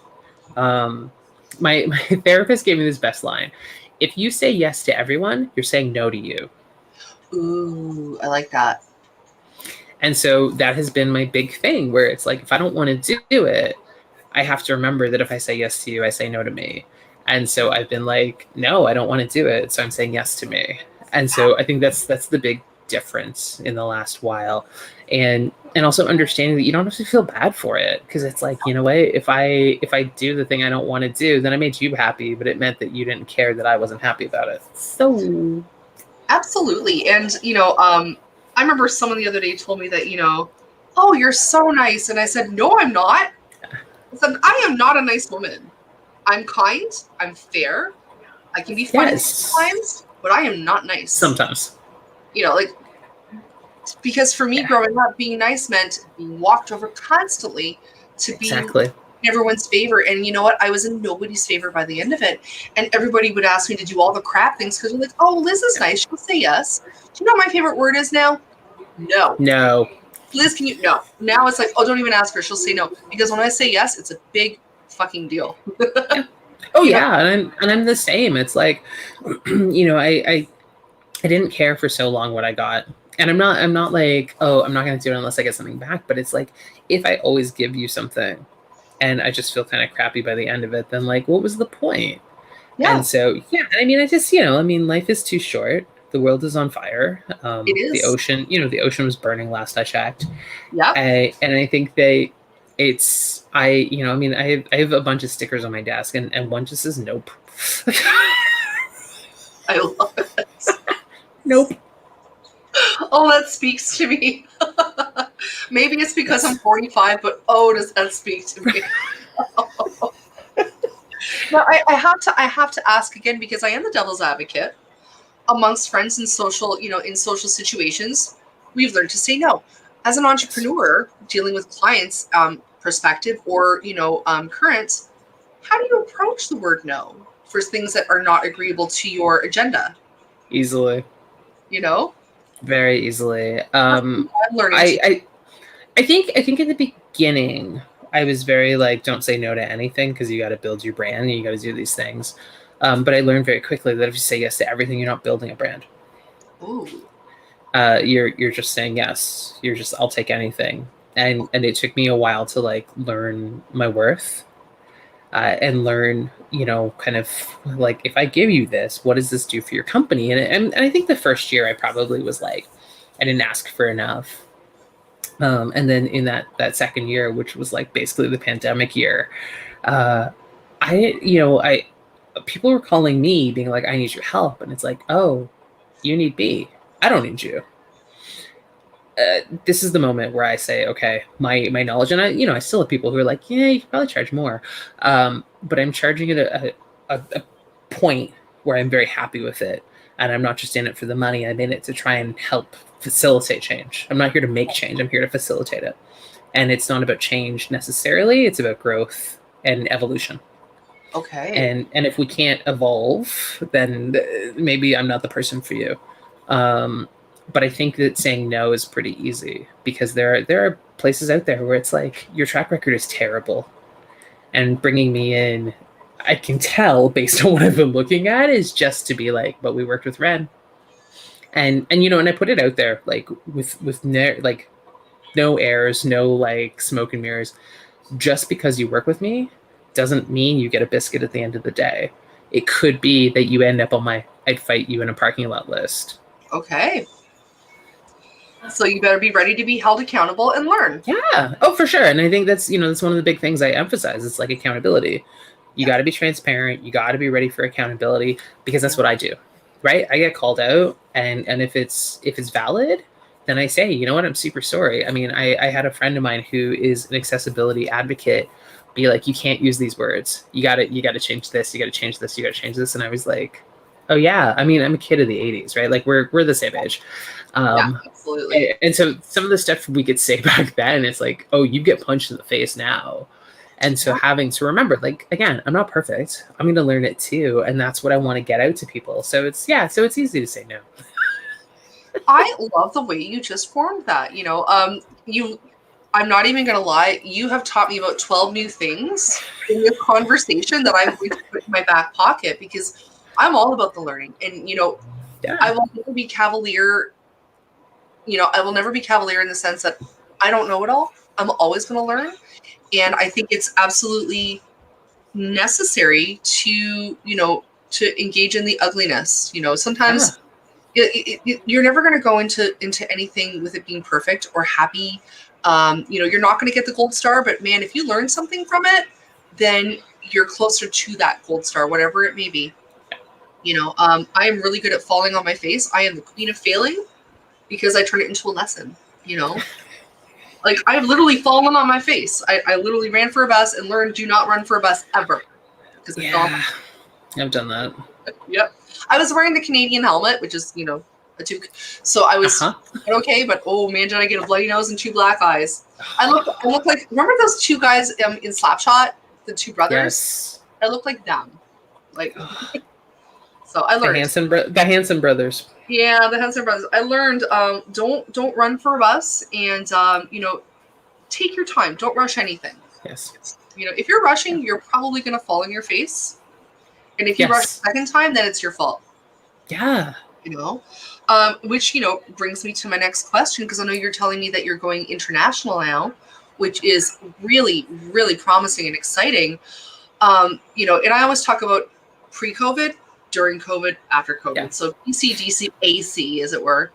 my therapist gave me this best line: if you say yes to everyone, you're saying no to you. Ooh, I like that. And so that has been my big thing, where it's like, if I don't want to do it, I have to remember that if I say yes to you, I say no to me. And so I've been like, no, I don't want to do it. So I'm saying yes to me. And so I think that's the big difference in the last while. And also understanding that you don't have to feel bad for it. Because it's like, you know what, if I do the thing I don't want to do, then I made you happy, but it meant that you didn't care that I wasn't happy about it. So absolutely. And I remember someone the other day told me that, oh, you're so nice. And I said, no, I'm not. I said, I am not a nice woman. I'm kind. I'm fair. I can be funny sometimes, but I am not nice. Sometimes. Because for me, growing up, being nice meant being walked over constantly to be in everyone's favor. And you know what? I was in nobody's favor by the end of it. And everybody would ask me to do all the crap things because they're like, oh, Liz is nice. She'll say yes. Do you know what my favorite word is now? No. No. Liz, can you? No. Now it's like, oh, don't even ask her. She'll say no. Because when I say yes, it's a big fucking deal. Oh yeah, and I'm the same. It's like, I didn't care for so long what I got, and I'm not like, oh, I'm not going to do it unless I get something back. But it's like, if I always give you something, and I just feel kind of crappy by the end of it, then like, what was the point? Yeah. And so I mean, I just life is too short. The world is on fire. It is. The ocean, the ocean was burning last I checked. Yeah. And I think I have a bunch of stickers on my desk and one just says nope. I love it. Nope. Oh, that speaks to me. Maybe it's because I'm 45, but oh, does that speak to me? Now, I have to ask again, because I am the devil's advocate. Amongst friends in social situations, we've learned to say no. As an entrepreneur dealing with clients, perspective or current, how do you approach the word no for things that are not agreeable to your agenda? Easily. Very easily. I'm learning. I think in the beginning I was very like, don't say no to anything because you got to build your brand and you got to do these things. But I learned very quickly that if you say yes to everything, you're not building a brand. Ooh. You're just saying yes. You're just, I'll take anything. And it took me a while to like learn my worth, and learn, kind of like, if I give you this, what does this do for your company? And I think the first year I probably was like, I didn't ask for enough. And then in that second year, which was like basically the pandemic year, people were calling me being like, I need your help. And it's like, oh, you need me. I don't need you. This is the moment where I say, okay, my knowledge, and I still have people who are like, yeah, you could probably charge more. But I'm charging at a point where I'm very happy with it. And I'm not just in it for the money. I'm in it to try and help facilitate change. I'm not here to make change. I'm here to facilitate it. And it's not about change necessarily. It's about growth and evolution. Okay. And if we can't evolve, then maybe I'm not the person for you. But I think that saying no is pretty easy because there are places out there where it's like, your track record is terrible, and bringing me in, I can tell based on what I've been looking at is just to be like, but we worked with Ren, and I put it out there like with no airs, no like smoke and mirrors. Just because you work with me doesn't mean you get a biscuit at the end of the day. It could be that you end up on my I'd fight you in a parking lot list. Okay. So you better be ready to be held accountable and learn. Yeah. Oh, for sure. And I think that's that's one of the big things I emphasize. It's like accountability. You got to be transparent. You got to be ready for accountability because that's what I do, right? I get called out, and if it's valid, then I say, you know what, I'm super sorry. I mean, I had a friend of mine who is an accessibility advocate be like, you can't use these words. You got to change this. You got to change this. You got to change this. And I was like, oh yeah. I mean, I'm a kid of the 80s, right? Like we're the same age. Absolutely. And so some of the stuff we could say back then, it's like, oh, you get punched in the face now. And so having to remember, like, again, I'm not perfect. I'm going to learn it too. And that's what I want to get out to people. So it's easy to say no. I love the way you just formed that. I'm not even going to lie. You have taught me about 12 new things in this conversation that I'm going to put in my back pocket because I'm all about the learning. And, I will never be cavalier. I will never be cavalier in the sense that I don't know it all. I'm always going to learn. And I think it's absolutely necessary to engage in the ugliness. Sometimes you're never going to go into anything with it being perfect or happy. You're not going to get the gold star, but man, if you learn something from it, then you're closer to that gold star, whatever it may be. I am really good at falling on my face. I am the queen of failing because I turn it into a lesson, Like, I've literally fallen on my face. I literally ran for a bus and learned do not run for a bus ever. Because I've done that. Yep. I was wearing the Canadian helmet, which is, a toque. So I was okay, but oh man, did I get a bloody nose and 2 black eyes. I look like, remember those 2 guys in Slapshot? The 2 brothers? Yes. I look like them. Like, so I learned. The Hanson brothers. Yeah, the Hanson brothers. I learned don't run for a bus, and take your time. Don't rush anything. Yes. If you're rushing, you're probably going to fall on your face, and if you rush the second time, then it's your fault. Yeah. Which brings me to my next question, because I know you're telling me that you're going international now, which is really, really promising and exciting. And I always talk about pre-COVID, during COVID, after COVID. Yeah. So DC, AC, as it were.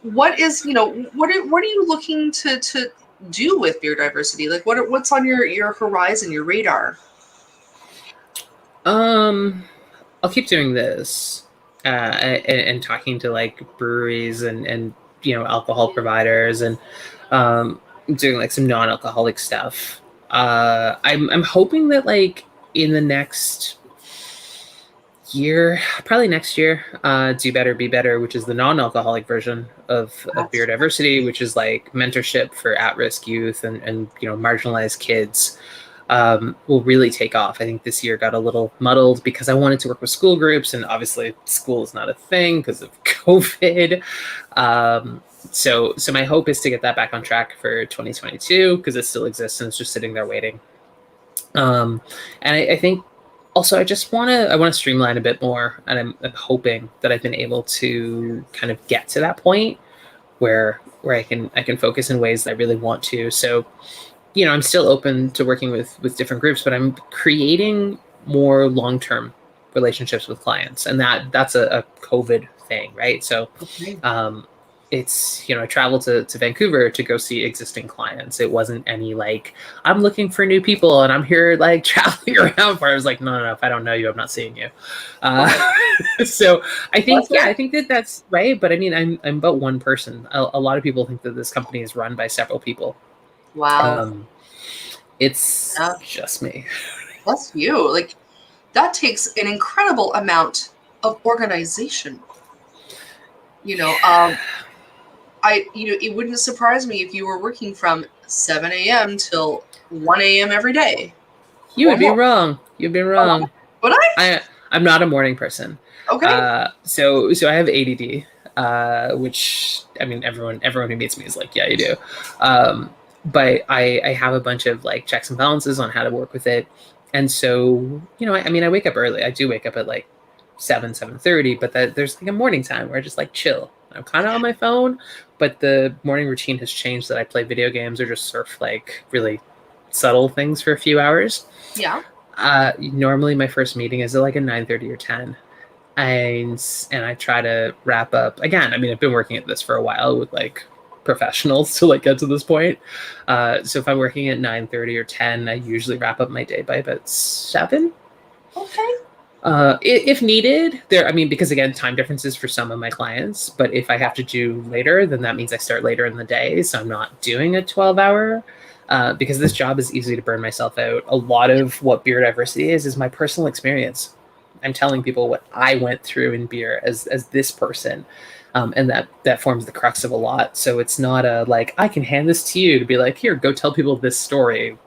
What is, what are you looking to do with beer diversity? Like what's on your horizon, your radar? I'll keep doing this and talking to like breweries and alcohol providers and doing like some non-alcoholic stuff. I'm hoping that like in the next year, probably next year, Do Better, Be Better, which is the non-alcoholic version of beer diversity, which is like mentorship for at-risk youth and marginalized kids, will really take off. I think this year got a little muddled because I wanted to work with school groups, and obviously school is not a thing because of COVID. So my hope is to get that back on track for 2022 because it still exists and it's just sitting there waiting. And I think also, I want to streamline a bit more, and I'm hoping that I've been able to kind of get to that point where I can focus in ways that I really want to. So, I'm still open to working with different groups, but I'm creating more long-term relationships with clients, and that's a COVID thing, right? So, it's, I traveled to Vancouver to go see existing clients. It wasn't any like, I'm looking for new people and I'm here like traveling around for. I was like, no, if I don't know you, I'm not seeing you. So I think, I think that's right. But I mean, I'm about one person. A lot of people think that this company is run by several people. Wow. It's just me. That's you. Like, that takes an incredible amount of organization. It wouldn't surprise me if you were working from 7 a.m. till 1 a.m. every day. You would be wrong. You'd be wrong. Would I? I'm not a morning person. Okay. So I have ADD, which I mean everyone who meets me is like, yeah, you do. But I have a bunch of like checks and balances on how to work with it. And so, I mean, I wake up early. I do wake up at like 7:30, but there's like a morning time where I just like chill. I'm kind of on my phone, but the morning routine has changed that I play video games or just surf like really subtle things for a few hours. Yeah. Normally my first meeting is at like a 9:30 or 10. And I try to wrap up again. I mean, I've been working at this for a while with like professionals to like get to this point. So if I'm working at 9:30 or 10, I usually wrap up my day by about 7. Okay. If needed, because again, time differences for some of my clients, but if I have to do later, then that means I start later in the day. So I'm not doing a 12-hour, because this job is easy to burn myself out. A lot of what beer diversity is my personal experience. I'm telling people what I went through in beer as this person. And that forms the crux of a lot. So it's not like, I can hand this to you to be like, here, go tell people this story.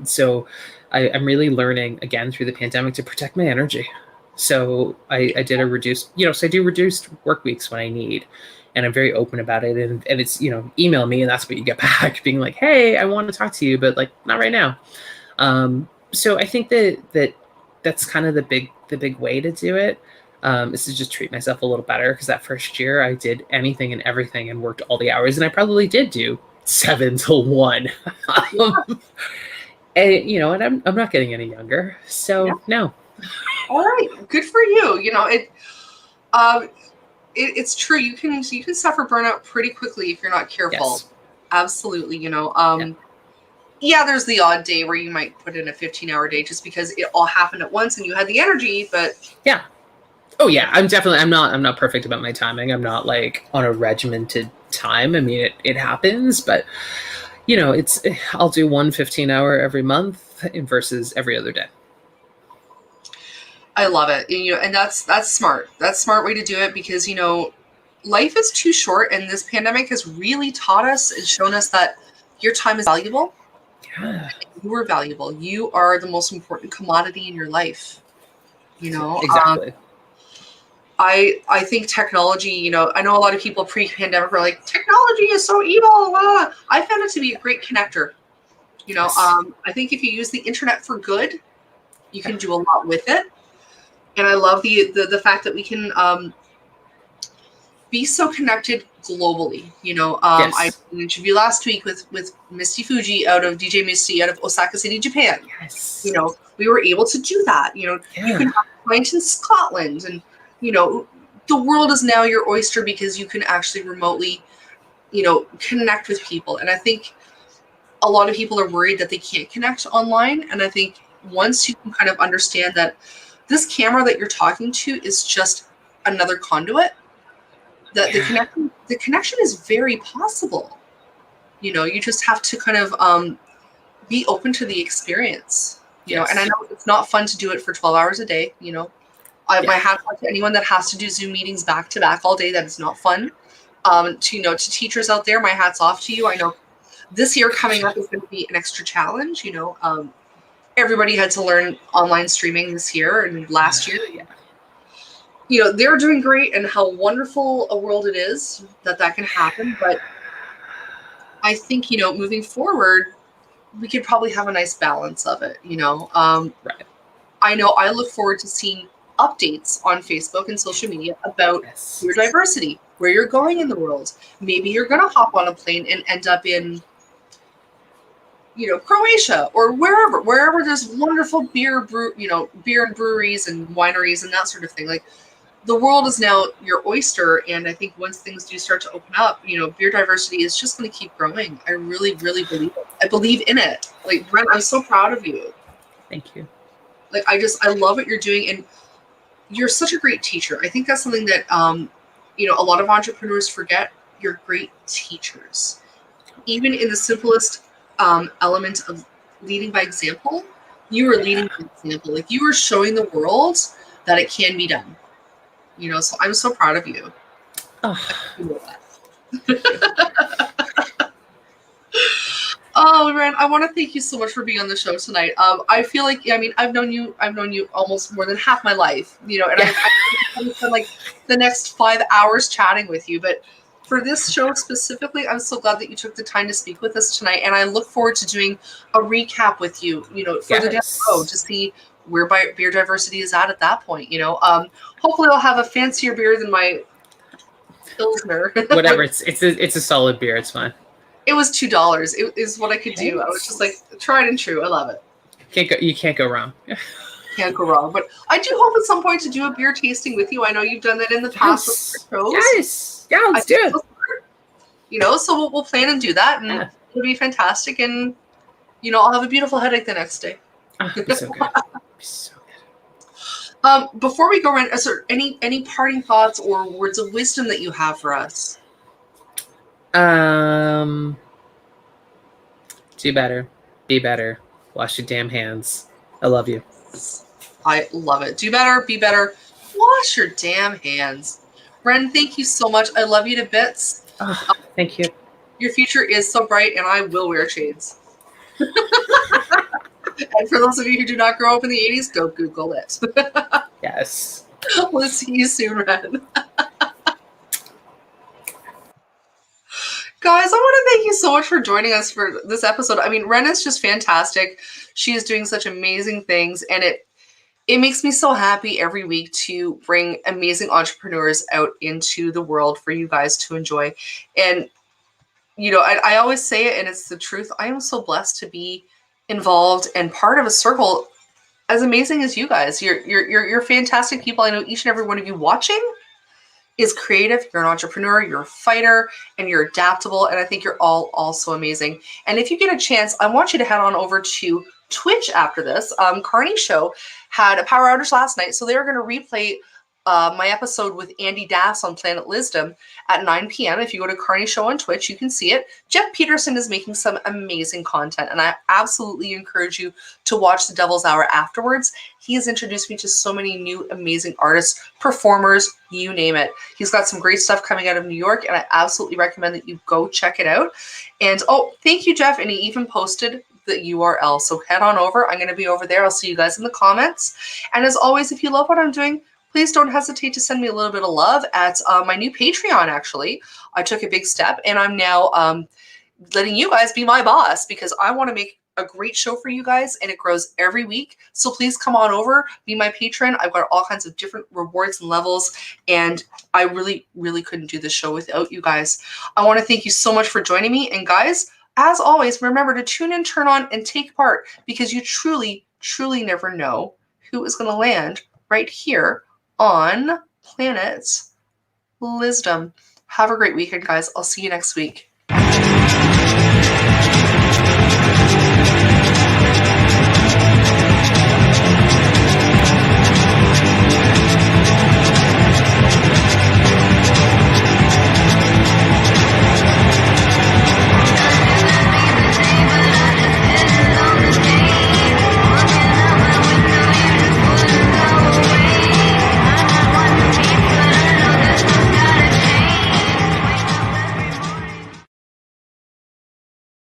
So I'm really learning again through the pandemic to protect my energy. So I did a reduced, so I do reduced work weeks when I need, and I'm very open about it. And it's, email me and that's what you get back, being like, hey, I want to talk to you, but like not right now. So I think that's kind of the big way to do it. Is to just treat myself a little better, because that first year I did anything and everything and worked all the hours, and I probably did do 7 till 1. And I'm not getting any younger, so no. All right, good for you. It's true. You can suffer burnout pretty quickly if you're not careful. Yes. Absolutely. Yeah, there's the odd day where you might put in a 15-hour day just because it all happened at once and you had the energy, but yeah. Oh yeah, I'm not perfect about my timing. I'm not like on a regimented time. I mean, it happens, but I'll do one 15-hour every month versus every other day. I love it. And that's smart. That's a smart way to do it, because, life is too short, and this pandemic has really taught us and shown us that your time is valuable. Yeah. You are valuable. You are the most important commodity in your life. Exactly. I think technology, I know a lot of people pre-pandemic were like, technology is so evil. I found it to be a great connector. Yes. I think if you use the internet for good, you can do a lot with it. And I love the fact that we can be so connected globally. Yes. I did an interview last week with Misty Fuji DJ Misty out of Osaka City, Japan. Yes. We were able to do that. You can have clients in Scotland, and the world is now your oyster because you can actually remotely, connect with people. And I think a lot of people are worried that they can't connect online. And I think once you can kind of understand that this camera that you're talking to is just another conduit, that the connection is very possible. You just have to kind of be open to the experience. Yes. And I know it's not fun to do it for 12 hours a day. My hat off to anyone that has to do Zoom meetings back to back all day. That is not fun. To teachers out there, my hat's off to you. I know this year coming up is going to be an extra challenge. Everybody had to learn online streaming this year and last year. Yeah. They're doing great, and how wonderful a world it is that can happen. But I think, moving forward, we could probably have a nice balance of it. Right. I know I look forward to seeing updates on Facebook and social media about your diversity, where you're going in the world. Maybe you're going to hop on a plane and end up in, Croatia or wherever there's wonderful beer and breweries and wineries and that sort of thing. Like, the world is now your oyster. And I think once things do start to open up, beer diversity is just going to keep growing. I really, really believe it. I believe in it. Like, Ren, I'm so proud of you. Thank you. Like, I love what you're doing. And you're such a great teacher. I think that's something that, a lot of entrepreneurs forget. You're great teachers. Even in the simplest element of leading by example, you are leading by example. Like, you are showing the world that it can be done. So I'm so proud of you. Oh, Ren, I want to thank you so much for being on the show tonight. I feel like, I've known you almost more than half my life, and I spend like the next 5 hours chatting with you. But For this show specifically, I'm so glad that you took the time to speak with us tonight, and I look forward to doing a recap with you, further down the road to see where beer diversity is at that point, Hopefully I'll have a fancier beer than my Pilsner. Whatever, it's a solid beer. It's fine. It was $2. It is what I could do. I was just like, tried and true. I love it. You can't go wrong. Can't go wrong. But I do hope at some point to do a beer tasting with you. I know you've done that in the past with your shows. Yes. Yeah, let's do it. So we'll plan and do that, and it'll be fantastic. And I'll have a beautiful headache the next day. It'll be so good. It'll be so good. Before we go, Ren, is there any parting thoughts or words of wisdom that you have for us? Do better. Be better. Wash your damn hands. I love you. I love it. Do better. Be better. Wash your damn hands. Ren, thank you so much. I love you to bits. Thank you. Your future is so bright, and I will wear shades. And for those of you who do not grow up in the 80s, go Google it. Yes. We'll see you soon, Ren. Guys, I want to thank you so much for joining us for this episode. I mean, Ren is just fantastic. She is doing such amazing things, and it makes me so happy every week to bring amazing entrepreneurs out into the world for you guys to enjoy. And, I always say it, and it's the truth. I am so blessed to be involved and part of a circle as amazing as you guys. You're fantastic people. I know each and every one of you watching is creative. You're an entrepreneur, you're a fighter, and you're adaptable. And I think you're all also amazing. And if you get a chance, I want you to head on over to Twitch after this. Carney Show had a power outage last night, so they were going to replay my episode with Andy Das on Planet Lizzdom at 9 p.m. If you go to Carney Show on Twitch, you can see it. Jeff Peterson is making some amazing content, and I absolutely encourage you to watch the Devil's Hour afterwards. He has introduced me to so many new amazing artists, performers, you name it. He's got some great stuff coming out of New York, and I absolutely recommend that you go check it out. And thank you, Jeff. And he even posted the URL. So head on over. I'm going to be over there. I'll see you guys in the comments. And as always, if you love what I'm doing, please don't hesitate to send me a little bit of love at my new Patreon, actually. I took a big step, and I'm now letting you guys be my boss because I want to make a great show for you guys, and it grows every week. So please come on over, be my patron. I've got all kinds of different rewards and levels, and I really, really couldn't do this show without you guys. I want to thank you so much for joining me. And guys, as always, remember to tune in, turn on, and take part because you truly, truly never know who is going to land right here on Planet Lizzdom. Have a great weekend, guys. I'll see you next week.